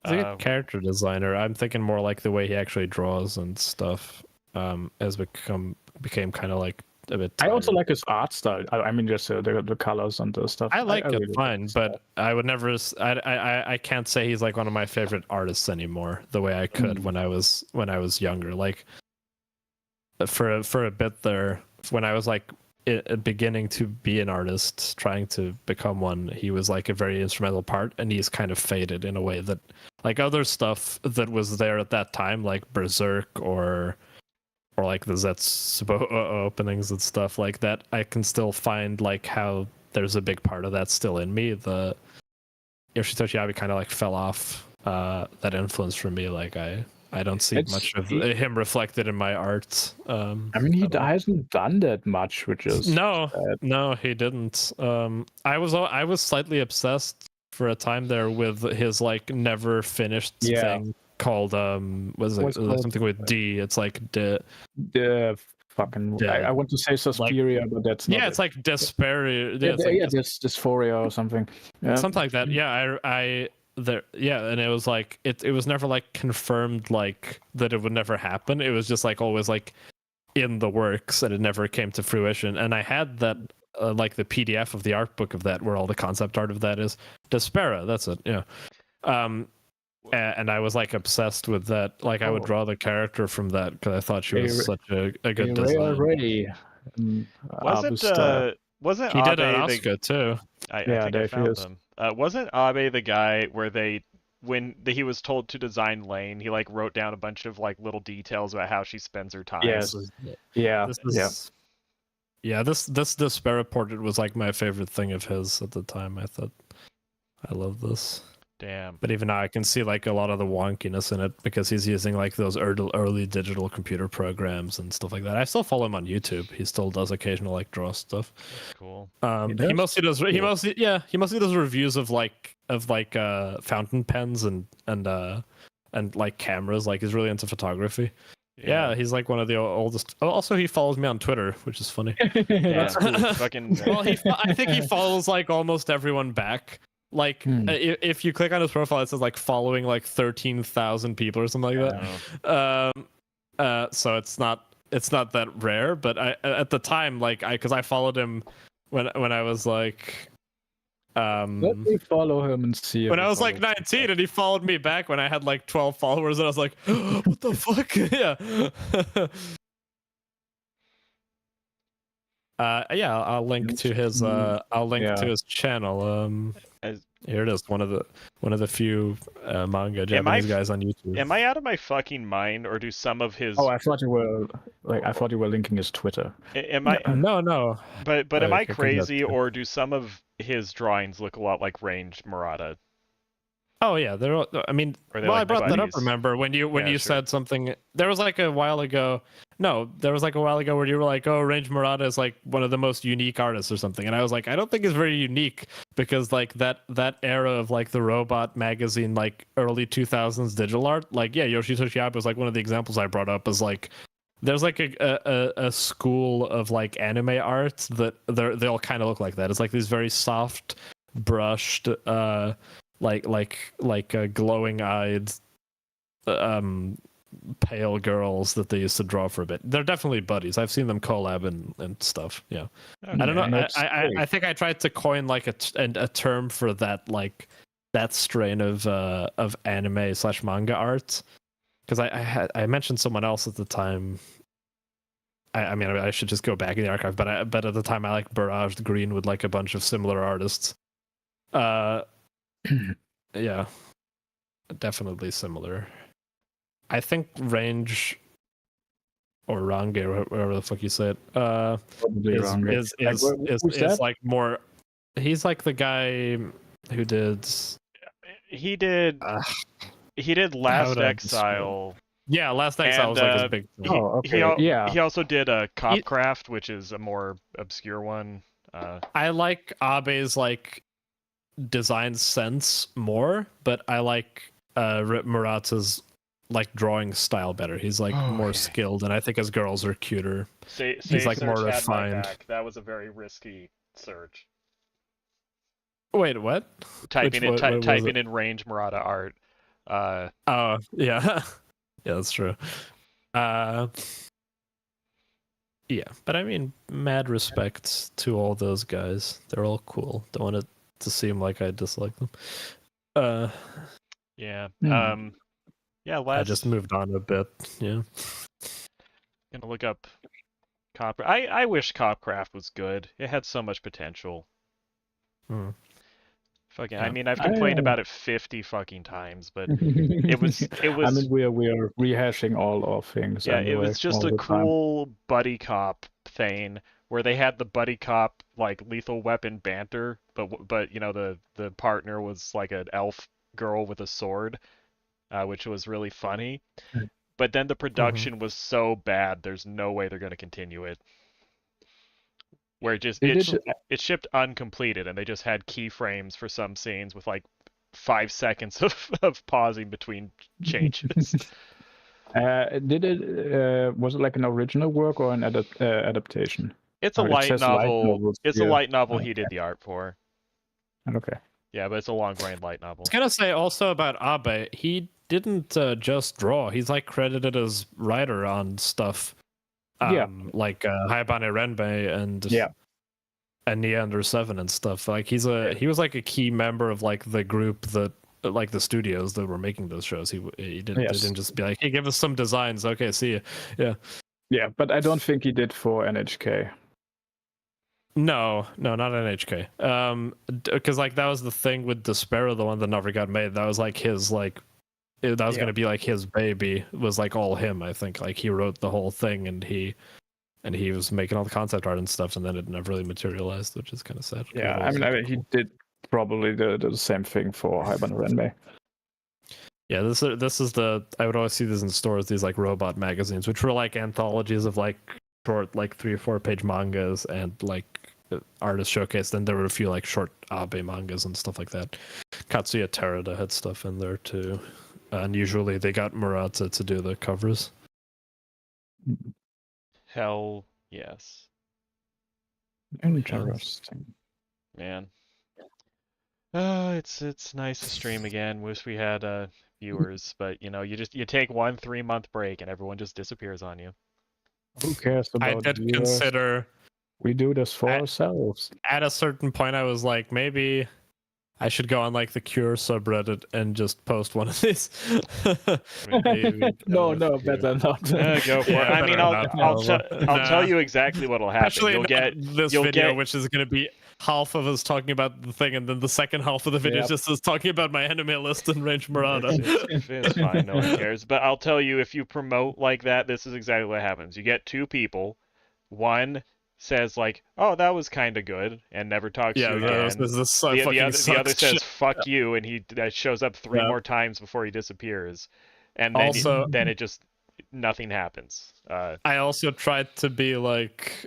He's a good character designer. I'm thinking more like the way he actually draws and stuff. Has became kind of like a bit tired. I also like his art style. I mean, just the colors and the stuff. I like it really fine, but I would never. I can't say he's like one of my favorite artists anymore. The way I could when I was younger. Like for a bit there, when I was like beginning to be an artist, trying to become one, he was like a very instrumental part, and he's kind of faded in a way that like other stuff that was there at that time, like Berserk or like the Zetsubo openings and stuff like that, I can still find like how there's a big part of that still in me. The Yoshitoshi Abe kind of like fell off that influence from me. Like I don't see much of him reflected in my art. I mean, he hasn't done that much, which is no, he didn't. I was slightly obsessed for a time there with his like never finished thing called was it something with D? It's like the fucking. I want to say Suspiria, like, but that's not. Yeah, it's like Despair. Dysphoria or something. Yeah. Something like that. Yeah, I there. Yeah, and it was like it was never like confirmed like that it would never happen. It was just like always like in the works, and it never came to fruition. And I had that. Like the PDF of the art book of that, where all the concept art of that is. Despera, that's it. Yeah. And I was like obsessed with that. Like I would draw the character from that because I thought she was such a good design. Wasn't he did an Oscar too? I think I found them. Wasn't Abe the guy where when he was told to design Lane, he like wrote down a bunch of like little details about how she spends her time? Yes. This Despera portrait was like my favorite thing of his at the time. I thought, I love this. Damn. But even now I can see like a lot of the wonkiness in it because he's using like those early digital computer programs and stuff like that. I still follow him on YouTube. He still does occasional like draw stuff. That's cool. He mostly does reviews of fountain pens and like cameras. Like he's really into photography. Yeah, he's like one of the oldest. Also, he follows me on Twitter, which is funny. That's cool. Fucking. Well, I think he follows like almost everyone back. Like if you click on his profile, it says like following like 13,000 people or something like that. So it's not that rare. But I at the time, like because I followed him when I was like. Let me follow him and see. When I was like 19, and he followed me back when I had like 12 followers, and I was like, oh, "What the fuck?" Yeah. I'll link to his. To his channel. Here it is. One of the few manga Japanese guys on YouTube. Am I out of my fucking mind, or do some of his? Oh, I thought you were linking his Twitter. Am I? No. But am I crazy, or do some of his drawings look a lot like Range Murata? Oh yeah, they're. I mean, I brought that up. Remember when you said something? There was like a while ago. No, there was like a while ago where you were like, "Oh, Range Murata is like one of the most unique artists or something," and I was like, "I don't think it's very unique because like that era of like the Robot magazine, like early 2000s digital art, like Yoshitoshi Abe was like one of the examples I brought up as like there's like a school of like anime art that they'll kind of look like that. It's like these very soft, brushed, like glowing eyed, pale girls that they used to draw for a bit. They're definitely buddies. I've seen them collab and stuff. Yeah, Okay. I don't know. That's I great. think I tried to coin like a term for that, like that strain of anime / manga art, because I mentioned someone else at the time. I mean, I should just go back in the archive, but at the time I like barraged green with like a bunch of similar artists. Yeah, definitely similar. I think Range or Range, or whatever the fuck you say it, Probably wrong. is who's that? like more. He's like the guy who did. He did Uh, Last would I Exile. Yeah, Last Exile was like his big thing. Oh, okay. Yeah. He also did Copcraft, which is a more obscure one. I like Abe's like design sense more, but I like Murata's like drawing style better. He's like more skilled, and I think his girls are cuter. He's like more refined. That was a very risky search. Wait, what? Typing in Range Murata art. Oh yeah, yeah, that's true. Yeah, but I mean, mad respect to all those guys. They're all cool. Don't want it to seem like I dislike them. Yeah. Hmm. Yeah. I just moved on a bit. Yeah. Gonna look up Cop. I wish Copcraft was good. It had so much potential. Hmm. Fucking. Yeah. I mean, I've complained about it 50 fucking times, but it was. I mean, we are rehashing all our things. Yeah, anyway, it was just all a the time. cool buddy cop thing where they had the buddy cop like Lethal Weapon banter, but you know the partner was like an elf girl with a sword, which was really funny. But then the production was so bad, there's no way they're going to continue it. Where it shipped uncompleted, and they just had keyframes for some scenes with like 5 seconds of pausing between changes. Did it? Was it like an original work or an adaptation? It's a Oh, it light says novel. novels It's a here. light novel he Okay. did the art for. Okay. Yeah, but it's a long-running light novel. I was gonna say also about Abe, he didn't just draw. He's like credited as writer on stuff. Yeah. Like Haibane Renbei and Neander 7 and stuff. Like he was like a key member of like the group that like the studios that were making those shows. He didn't, Yes. they didn't just be like, hey, give us some designs. Okay, see you. Yeah. Yeah, but I don't think he did for NHK. No, not NHK. Because like that was the thing with Despero, the one that never got made. That was like his that was gonna be like his baby. It was like all him. I think like he wrote the whole thing and he was making all the concept art and stuff, and then it never really materialized, which is kind of sad. Yeah, I mean he did probably the same thing for Haibane Renbei. Yeah, this is the I would always see this in stores. These like robot magazines, which were like anthologies of like short, like 3 or 4 page mangas and like artist showcase. Then there were a few like short Abe mangas and stuff like that. Katsuya Terada had stuff in there too, and usually they got Murata to do the covers. Hell yes. Interesting. Man. It's nice to stream again. Wish we had viewers, but you know, you take 1 3-month break and everyone just disappears on you. Who cares about I did viewers? consider We do this for ourselves. at a certain point I was like, maybe I should go on like the Cure subreddit and just post one of these. No, better not. Go for it. I mean, I'll tell you exactly what'll happen. Especially You'll get this video, which is going to be half of us talking about the thing, and then the second half of the video is just us talking about my anime list and Range Murata. It's fine, no one cares. But I'll tell you, if you promote like that, this is exactly what happens. You get 2 people. One says like, "Oh, that was kind of good," and never talks to you again. The other says, "Fuck you," and he shows up 3 more times before he disappears. And then then it just nothing happens. I also tried to be like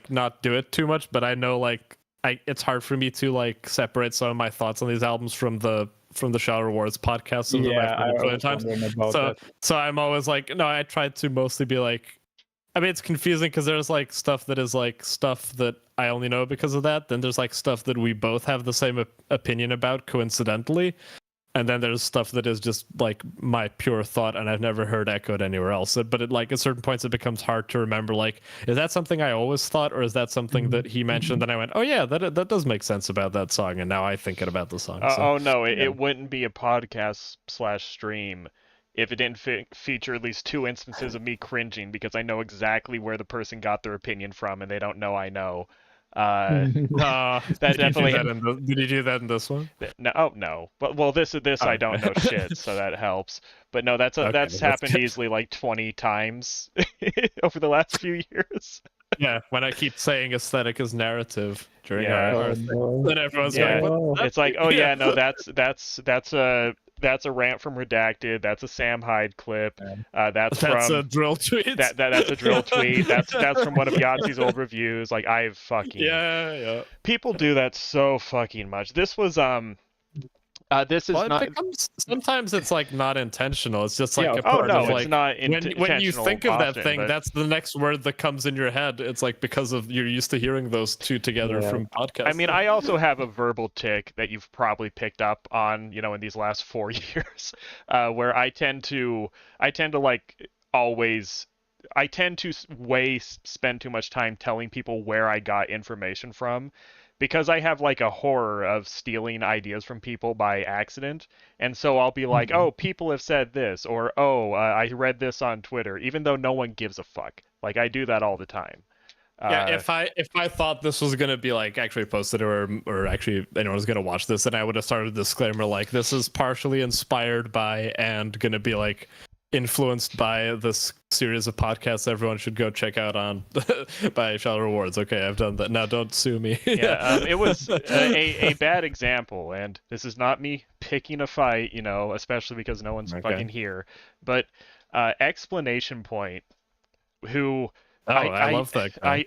not do it too much, but I know like it's hard for me to like separate some of my thoughts on these albums from the from the Shadow Rewards podcast. Yeah, I I've was times. wondering about So that. so I'm always like, no, I try to mostly be like, I mean, it's confusing because there's like stuff that is like stuff that I only know because of that. Then there's like stuff that we both have the same opinion about coincidentally. And then there's stuff that is just like my pure thought and I've never heard echoed anywhere else. But at certain points, it becomes hard to remember, like, is that something I always thought, or is that something that he mentioned? And I went, oh yeah, that does make sense about that song. And now I think it about the song. So. Oh no, it wouldn't be a podcast / stream if it didn't feature at least 2 instances of me cringing because I know exactly where the person got their opinion from and they don't know I know. That definitely. Did you do that in this one? No, no. But well, this I don't know shit, so that helps. But no, that's happened easily like 20 times over the last few years. Yeah, when I keep saying aesthetic is narrative during our thing, then everyone's yeah. like, what? It's like, oh yeah, no, that's a rant from Redacted. That's a Sam Hyde clip. That's from a drill tweet. That's a drill tweet. That's from one of Yahtzee's old reviews. Like I've fucking yeah. People do that so fucking much. This was this is not. Sometimes it's like not intentional. It's just like a part of like it's not when you think of often, that thing, but... that's the next word that comes in your head. It's like because of you're used to hearing those two together from podcasts. I mean, I also have a verbal tick that you've probably picked up on, in these last 4 years, where I tend to like always. I tend to spend too much time telling people where I got information from. Because I have like a horror of stealing ideas from people by accident. And so I'll be like, oh, people have said this, or oh, I read this on Twitter, even though no one gives a fuck. Like I do that all the time. Yeah, if I thought this was gonna be like actually posted or actually anyone was gonna watch this, then I would have started a disclaimer like this is partially inspired by and gonna be like influenced by this series of podcasts everyone should go check out on by Shadow Rewards. Okay, I've done that. Now don't sue me. It was a bad example, and this is not me picking a fight, especially because no one's fucking here. But Explanation Point, who I love that guy.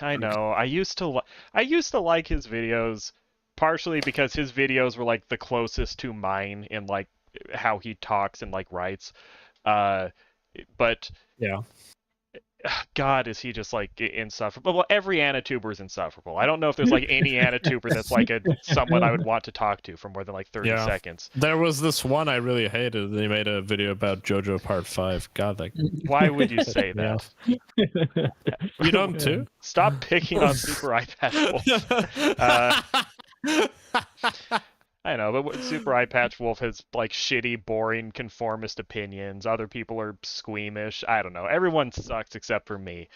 I know. I used to like his videos partially because his videos were like the closest to mine in like how he talks and like writes, but yeah, God, is he just like insufferable? Well, every Anituber is insufferable. I don't know if there's like any Anituber that's like someone I would want to talk to for more than like 30 seconds. There was this one I really hated. They made a video about JoJo Part 5. God, why would you say that? You know him too? Stop picking on Super Eye Patch Wolf. I know, but Super Eye Patch Wolf has like shitty, boring, conformist opinions. Other people are squeamish. I don't know. Everyone sucks except for me.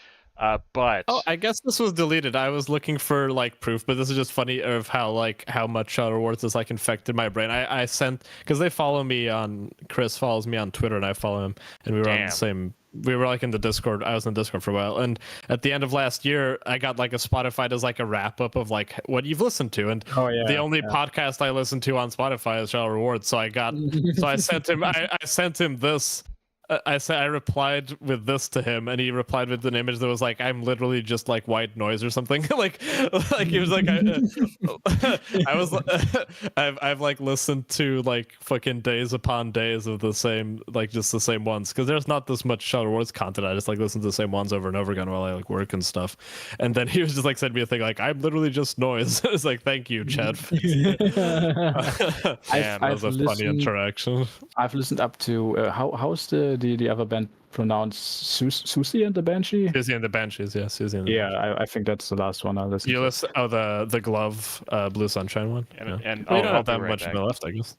But I guess this was deleted. I was looking for like proof, but this is just funny of how much Shadow Rewards has like infected my brain. I sent because they follow me on Chris follows me on Twitter and I follow him, and we were on the same. We were like in the Discord. I was in the Discord for a while, and at the end of last year, I got like a Spotify does like a wrap up of like what you've listened to, and the only podcast I listen to on Spotify is Shadow Rewards. So I sent him. I sent him this. I replied with this to him, and he replied with an image that was like, "I'm literally just like white noise or something." like he was like, I was, I've like listened to like fucking days upon days of the same, like just the same ones, because there's not this much Shadow Wars content. I just like listen to the same ones over and over again while I like work and stuff. And then he was just like sent me a thing like, "I'm literally just noise." It's like, thank you, Chad. That was a funny interaction. I've listened up to how's the other band pronounced? Susie and the Banshee? Susie and the Banshees, yeah. Susie and the Banshees. I think that's the last one I listened to. The Glove, Blue Sunshine one. And we don't have that much left, I guess.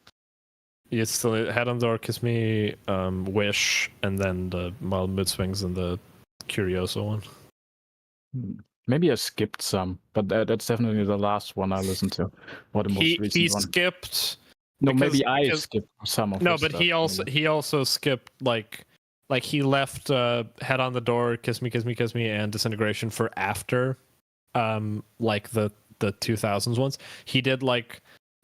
You still Head on the Door, Kiss Me, Wish, and then the Mild Mood Swings and the Curioso one. Maybe I skipped some, but that's definitely the last one I listened to. Or the most recent he one. Skipped. No, maybe I skipped some of. No, but he also skipped like he left Head on the Door, Kiss Me, and Disintegration for after, like the 2000s ones. He did like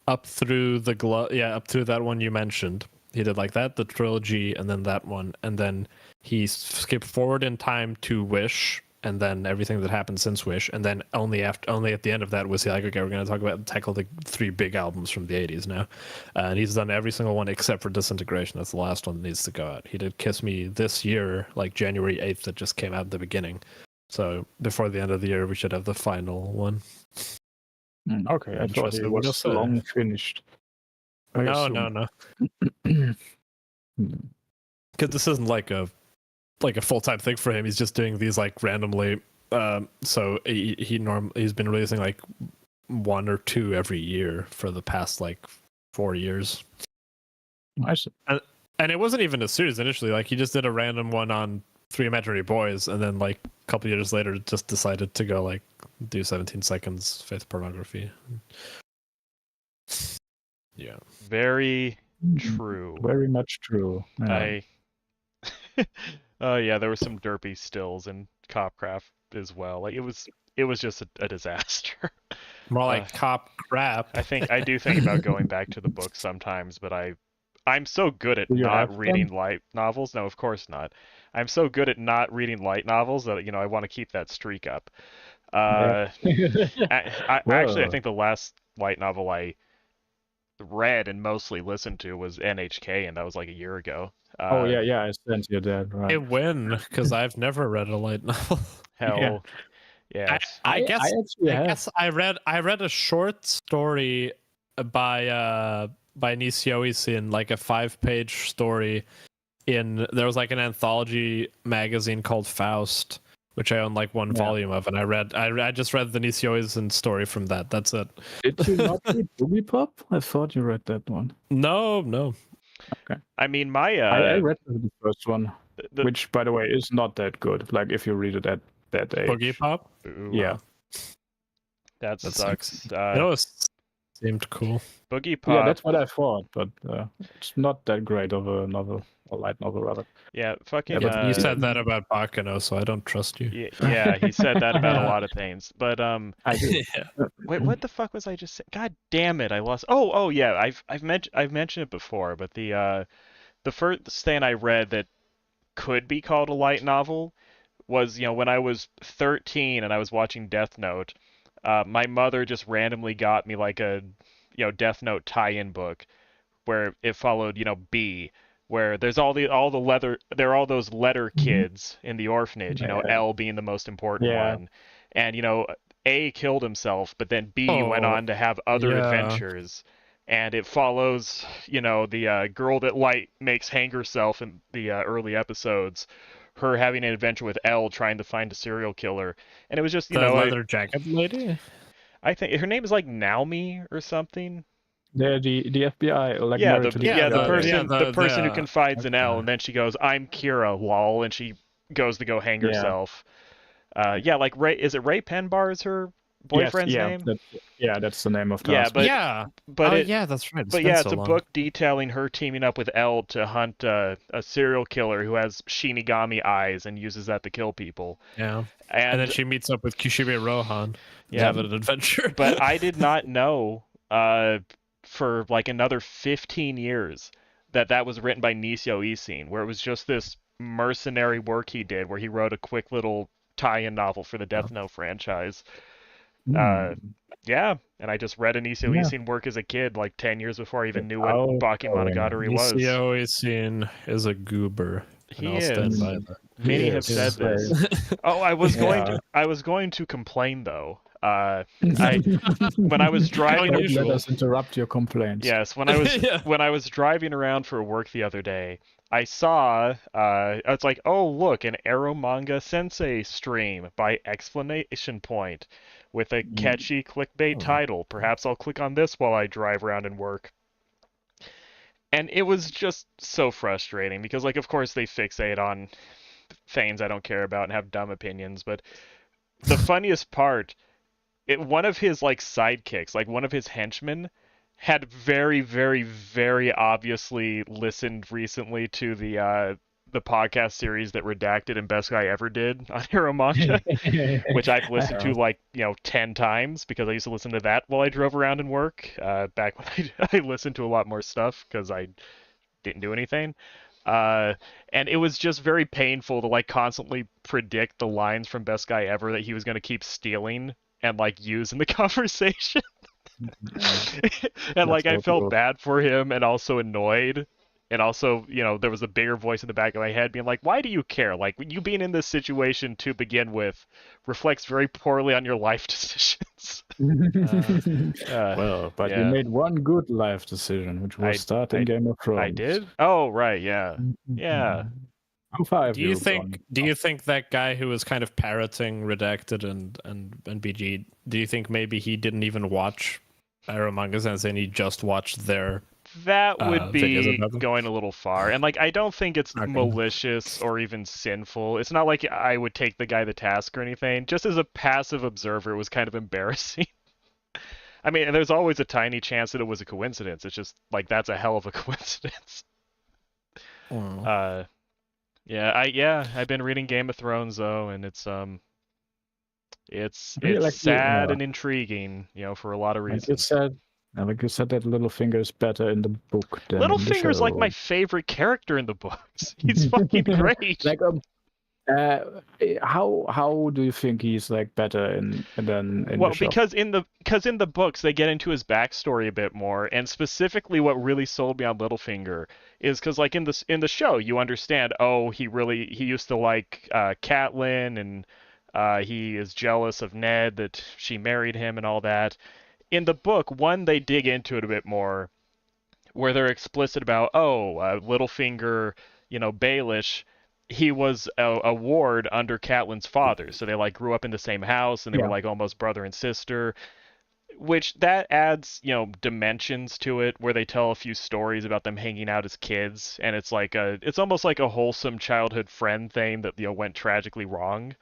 up through the up through that one you mentioned. He did like that, the trilogy, and then that one, and then he skipped forward in time to Wish, and then everything that happened since Wish, and then only at the end of that was he like, okay, we're going to tackle the 3 big albums from the 80s now. And he's done every single one except for Disintegration. That's the last one that needs to go out. He did Kiss Me this year, like January 8th, that just came out at the beginning. So before the end of the year, we should have the final one. Okay, I thought it was long finished. No. Because this isn't like a full-time thing for him. He's just doing these like randomly. So he's been releasing like 1 or 2 every year for the past like 4 years. Nice. And it wasn't even a series initially. Like he just did a random one on 3 Imaginary Boys, and then like a couple years later, just decided to go like do 17 seconds Faith Pornography. Yeah. Very true. Very much true. Yeah. Yeah, there were some derpy stills in Copcraft as well. Like it was just a disaster. More like cop crap. I do think about going back to the book sometimes, but I'm so good at not reading light novels. No, of course not. I'm so good at not reading light novels that I want to keep that streak up. Actually, I think the last light novel I read and mostly listened to was NHK, and that was like a year ago. Yeah, I sent you that. Right. I win because I've never read a light novel. Hell, yeah. I guess I read a short story by Nishio Isin, like a 5-page story. There was like an anthology magazine called Faust, which I own like 1 volume of, and I just read the Nishio Isin story from that. That's it. Did you not read Boogie Pop? I thought you read that one. No. Okay. I mean, I read the first one, which, by the way, is not that good. Like if you read it at that age. Boogie Pop. Ooh, yeah. That sucks. It seemed cool. Boogie Pop. Yeah, that's what I thought, but it's not that great of a novel, a light novel rather. Yeah, fucking. Yeah, but you said that about Bakano, so I don't trust you. Yeah, he said that about a lot of things. But I did. wait, what the fuck was I just saying? God damn it, I lost. Oh yeah, I've mentioned it before, but the first thing I read that could be called a light novel was when I was 13 and I was watching Death Note. My mother just randomly got me like a Death Note tie-in book where it followed B, where there's all those letter kids in the orphanage, L being the most important one, and A killed himself, but then B went on to have other adventures, and it follows the girl that Light makes hang herself in the early episodes, her having an adventure with L trying to find a serial killer, and it was just the leather jacket lady. I think her name is like Naomi or something. The FBI, like the person who confides in L, and then she goes, "I'm Kira, lol," and she goes to go hang herself. Like Ray, is it Ray Penbar is her boyfriend's name? That's the name of the husband. That's right. It's a book detailing her teaming up with L to hunt a serial killer who has Shinigami eyes and uses that to kill people. Yeah, and then she meets up with Kishibe Rohan. To have an adventure. But I did not know for like another 15 years that was written by Nishio Isin, where it was just this mercenary work he did, where he wrote a quick little tie-in novel for the Death Note franchise. And I just read a Nishio Isin work as a kid, like 10 years before I even knew what Bakemonogatari was. Nishio Isin is a goober. He is. Many have said this. I was going to complain though. When I was driving, let us interrupt your complaints. Yes, when I was driving around for work the other day, I saw it's like, oh look, an Arrow Manga Sensei stream by exclamation point with a catchy clickbait title. Perhaps I'll click on this while I drive around and work. And it was just so frustrating because, like, of course they fixate on things I don't care about and have dumb opinions, but the funniest part, one of his like sidekicks, like one of his henchmen, had very, very, very obviously listened recently to the podcast series that Redacted and Best Guy Ever did on Hero Manga, which I've listened to like 10 times because I used to listen to that while I drove around and work. Back when I listened to a lot more stuff because I didn't do anything. And it was just very painful to like constantly predict the lines from Best Guy Ever that he was going to keep stealing and like use in the conversation. And like I felt bad for him and also annoyed. And also, there was a bigger voice in the back of my head being like, why do you care? Like, you being in this situation to begin with reflects very poorly on your life decisions. Well, but you made one good life decision, which was starting Game of Thrones. I did? Oh, right, yeah. Yeah. How far have do you think that guy who was kind of parroting Redacted and BG, do you think maybe he didn't even watch Among Us and he just watched their that would be going a little far. And like I don't think it's malicious or even sinful. It's not like I would take the guy to task or anything. Just as a passive observer, it was kind of embarrassing. I mean, and there's always a tiny chance that it was a coincidence. It's just like that's a hell of a coincidence. I've been reading Game of Thrones though, and it's sad and intriguing, for a lot of reasons. Like you said, that Littlefinger is better in the book than Littlefinger's like my favorite character in the books. He's fucking great. Like, how do you think he's like better than in the show? because in the books they get into his backstory a bit more, and specifically what really sold me on Littlefinger is because like in the show you understand, he used to like Catelyn, and he is jealous of Ned that she married him and all that. In the book, they dig into it a bit more, where they're explicit about, Littlefinger, Baelish, he was a ward under Catelyn's father, so they like grew up in the same house, and they were like almost brother and sister, which that adds, dimensions to it, where they tell a few stories about them hanging out as kids, and it's almost like a wholesome childhood friend thing that went tragically wrong.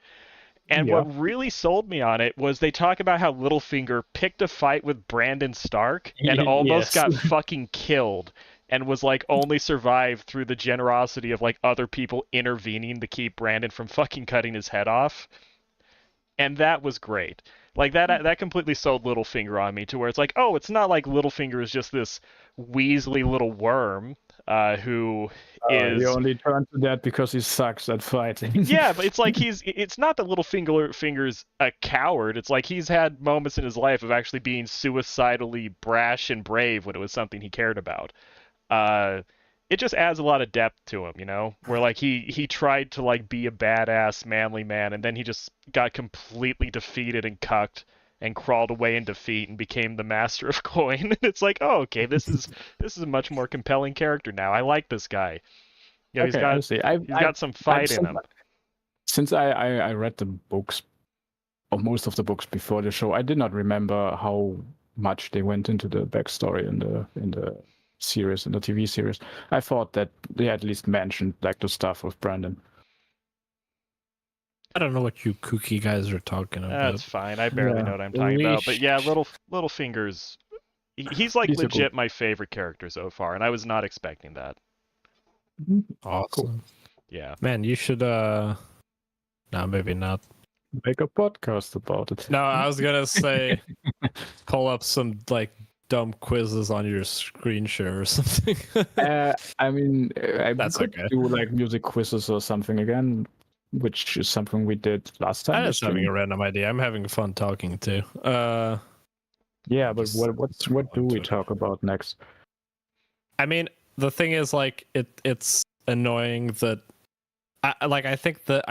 And what really sold me on it was they talk about how Littlefinger picked a fight with Brandon Stark and almost got fucking killed, and was like only survived through the generosity of like other people intervening to keep Brandon from fucking cutting his head off. And that was great. Like that completely sold Littlefinger on me, to where it's like, it's not like Littlefinger is just this weaselly little worm who is... You only turned to that because he sucks at fighting. Yeah, but it's like it's not that Littlefinger's a coward. It's like he's had moments in his life of actually being suicidally brash and brave when it was something he cared about. It just adds a lot of depth to him, where like he tried to like be a badass manly man, and then he just got completely defeated and cucked and crawled away in defeat and became the master of coin. And it's like, okay, this is a much more compelling character now. I like this guy. He's got some fight in him. Since I read the books, or most of the books before the show, I did not remember how much they went into the backstory in the series, in the TV series. I thought that they at least mentioned like the stuff with Brandon. I don't know what you kooky guys are talking about. That's fine. I barely know what I'm talking about. But yeah, Littlefinger's... He's legit my favorite character so far, and I was not expecting that. Awesome. Cool. Yeah. Man, you should... No, maybe not. Make a podcast about it. No, I was gonna say pull up some like dumb quizzes on your screen share or something. I mean, that's could do like music quizzes or something again, which is something we did last time. I'm just having a random idea. I'm having fun talking too. Yeah, but what do we talk about next? I mean, the thing is, like, it's annoying that I think the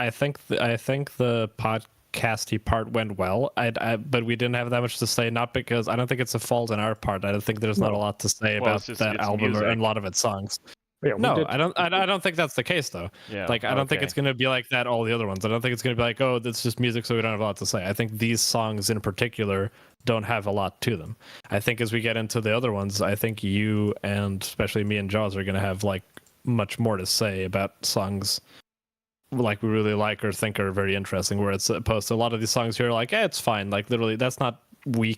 podcasty part went well. But we didn't have that much to say. Not because I don't think it's a fault on our part. I don't think there's not a lot to say about that album and a lot of its songs. Yeah, no, I don't think that's the case though. Yeah, like I don't think it's gonna be like that all the other ones. I don't think it's gonna be like, oh, that's just music, so we don't have a lot to say. I think these songs in particular don't have a lot to them. I think as we get into the other ones, I think you and especially me and Jaws are gonna have like much more to say about songs like we really like or think are very interesting. Where it's opposed to a lot of these songs here, like, it's fine. Like literally, that's not we're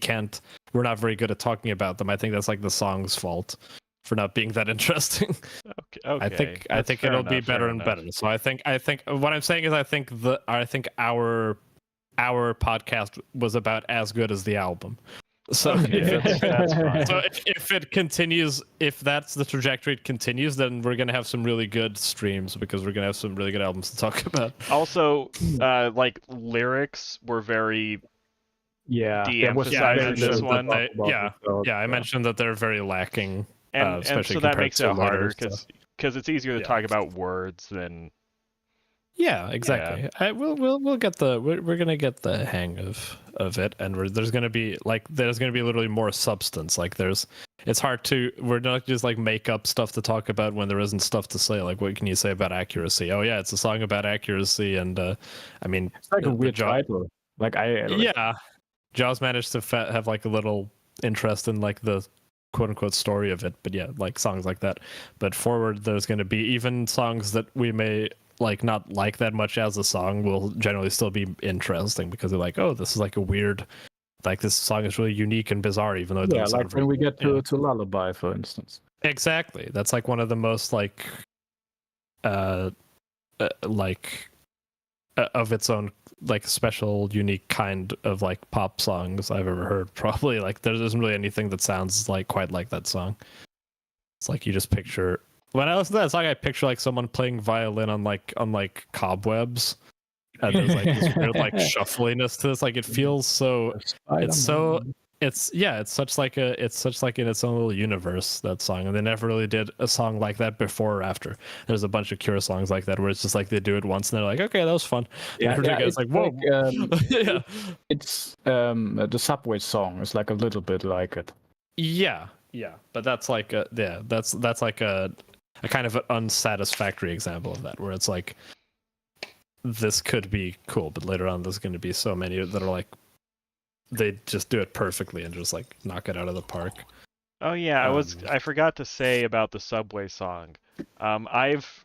not very good at talking about them. I think that's like the song's fault for not being that interesting. Okay. I think it'll be better and better. So I think what I'm saying is I think our podcast was about as good as the album. So Okay, that's fine. So if it continues, if that's the trajectory it continues, then we're gonna have some really good streams because we're gonna have some really good albums to talk about. Also, like lyrics were very de-emphasized in this one. I mentioned that they're very lacking, and especially so that compared makes to it harder later, because it's easier to talk about words than. Yeah, exactly. Yeah. We'll get we're gonna get the hang of it, and there's gonna be literally more substance. Like it's hard to, we're not just like make up stuff to talk about when there isn't stuff to say. Like, what can you say about accuracy? Oh yeah, it's a song about accuracy, and I mean, it's like a weird title. Yeah, Jaws managed to have like a little interest in like the quote unquote story of it, but yeah, like songs like that. But forward, there's gonna be even songs that we may like not like that much as a song will generally still be interesting because they're like, oh, this is like a weird, like this song is really unique and bizarre, even though it doesn't like when we get to Lullaby, for instance. Exactly, that's like one of the most like of its own like special unique kind of like pop songs I've ever heard. Probably like there isn't really anything that sounds like quite like that song. It's like you just picture, when I listen to that song, I picture like someone playing violin on like cobwebs, and there's like this weird like shuffliness to this. Like it feels so. It's such like in its own little universe, that song, and they never really did a song like that before or after. There's a bunch of Cure songs like that where it's just like they do it once and they're like, okay, that was fun. It's like, whoa. yeah. It's the Subway song is like a little bit like it. Yeah, but that's like that's like a kind of an unsatisfactory example of that, where it's like this could be cool, but later on there's going to be so many that are like they just do it perfectly and just like knock it out of the park. Oh yeah, I forgot to say about the Subway song. I've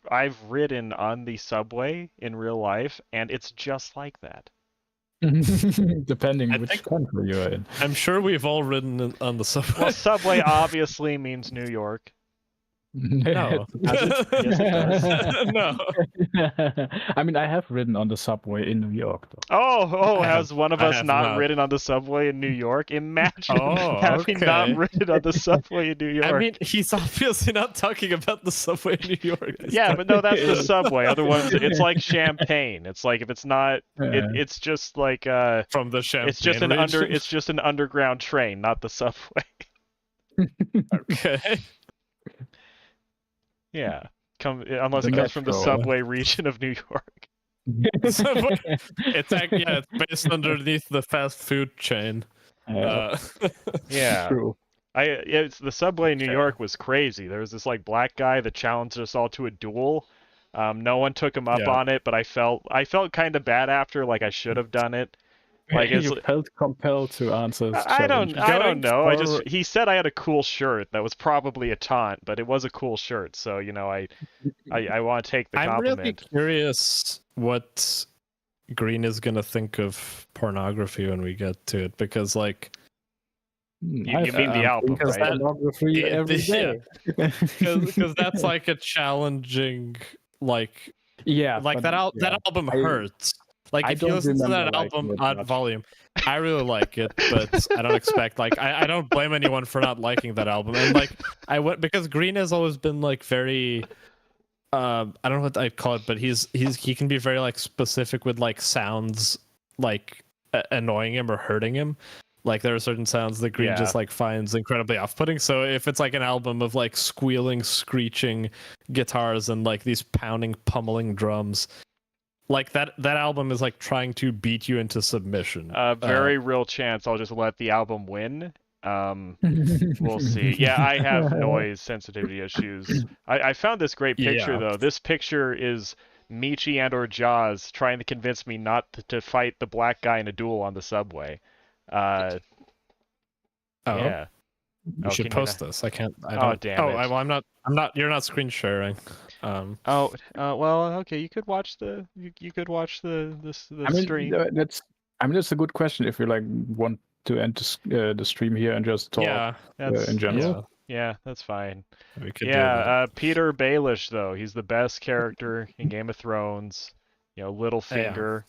ridden on the subway in real life, and it's just like that. Depending which country you're in. I'm sure we've all ridden on the subway. Well, subway obviously means New York. No. Yes, it does. No. I mean, I have ridden on the subway in New York, though. Has one of us not ridden on the subway in New York? Imagine having not ridden on the subway in New York. I mean, he's obviously not talking about the subway in New York. Yeah, but no, that's the subway. Other ones, it's like Champagne. It's like if it's not, it's just like from the Champagne. It's just an underground train, not the subway. Okay. Yeah, unless it comes from the subway region of New York. It's based underneath the fast food chain. Yeah, true. The subway in New York was crazy. There was this like black guy that challenged us all to a duel. No one took him up on it, but I felt kind of bad after. Like I should have done it. Like you felt compelled to answer. I don't know. He said I had a cool shirt. That was probably a taunt, but it was a cool shirt. So I want to take the compliment. I'm really curious what Green is gonna think of pornography when we get to it, because like you mean the album, right? Pornography every day. Because that's like a challenging like that album hurts. Like if you listen to that album on volume, I really like it, but I don't expect I don't blame anyone for not liking that album. And like because Green has always been like very I don't know what I'd call it, but he can be very like specific with like sounds like annoying him or hurting him. Like there are certain sounds that Green just like finds incredibly off-putting. So if it's like an album of like squealing, screeching guitars and like these pounding, pummeling drums, like that album is like trying to beat you into submission. Very real chance I'll just let the album win. We'll see. Yeah, I have noise sensitivity issues. I found this great picture though. This picture is Michi and or Jaws trying to convince me not to fight the black guy in a duel on the subway. Yeah. You should post this. I can't. Damn it. I'm not. You're not screen sharing. Well, okay. You could watch the stream. That's a good question. If you like want to end the stream here and just talk in general. Yeah, that's fine. We could do that. Peter Baelish though, he's the best character in Game of Thrones. Littlefinger.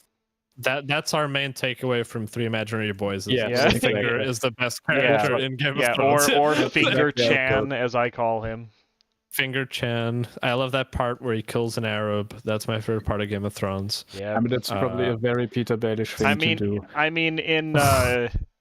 That's our main takeaway from Three Imaginary Boys. Is Yeah, Finger is the best character in Game of Thrones. or Finger Chan, as I call him. Finger Chan. I love that part where he kills an Arab. That's my favorite part of Game of Thrones. Yeah, I mean that's probably a very Peter Baelish thing to do. I mean, in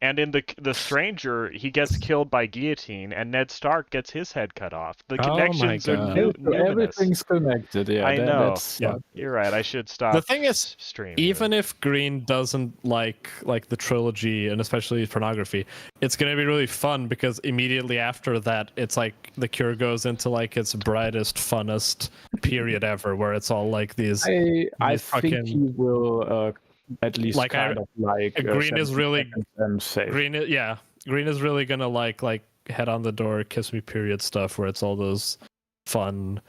and in the Stranger, he gets killed by guillotine, and Ned Stark gets his head cut off. The connections are numinous. Everything's connected. Yeah, I know. That's, You're right. I should stop. The thing is, streaming. Even if Green doesn't like the trilogy and especially pornography, it's gonna be really fun because immediately after that, it's like the Cure goes into like its brightest, funnest period ever, where it's all like these. I think he will at least like kind of like Green is really safe. Green is really gonna like head on the door, kiss me period stuff, where it's all those fun,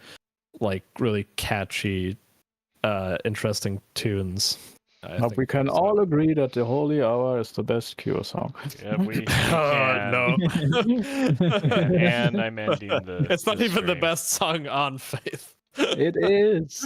like really catchy, interesting tunes. But we can all agree that the Holy Hour is the best Cure song. Yeah, we no. And I'm ending the. It's not even the stream. best song on Faith. It is.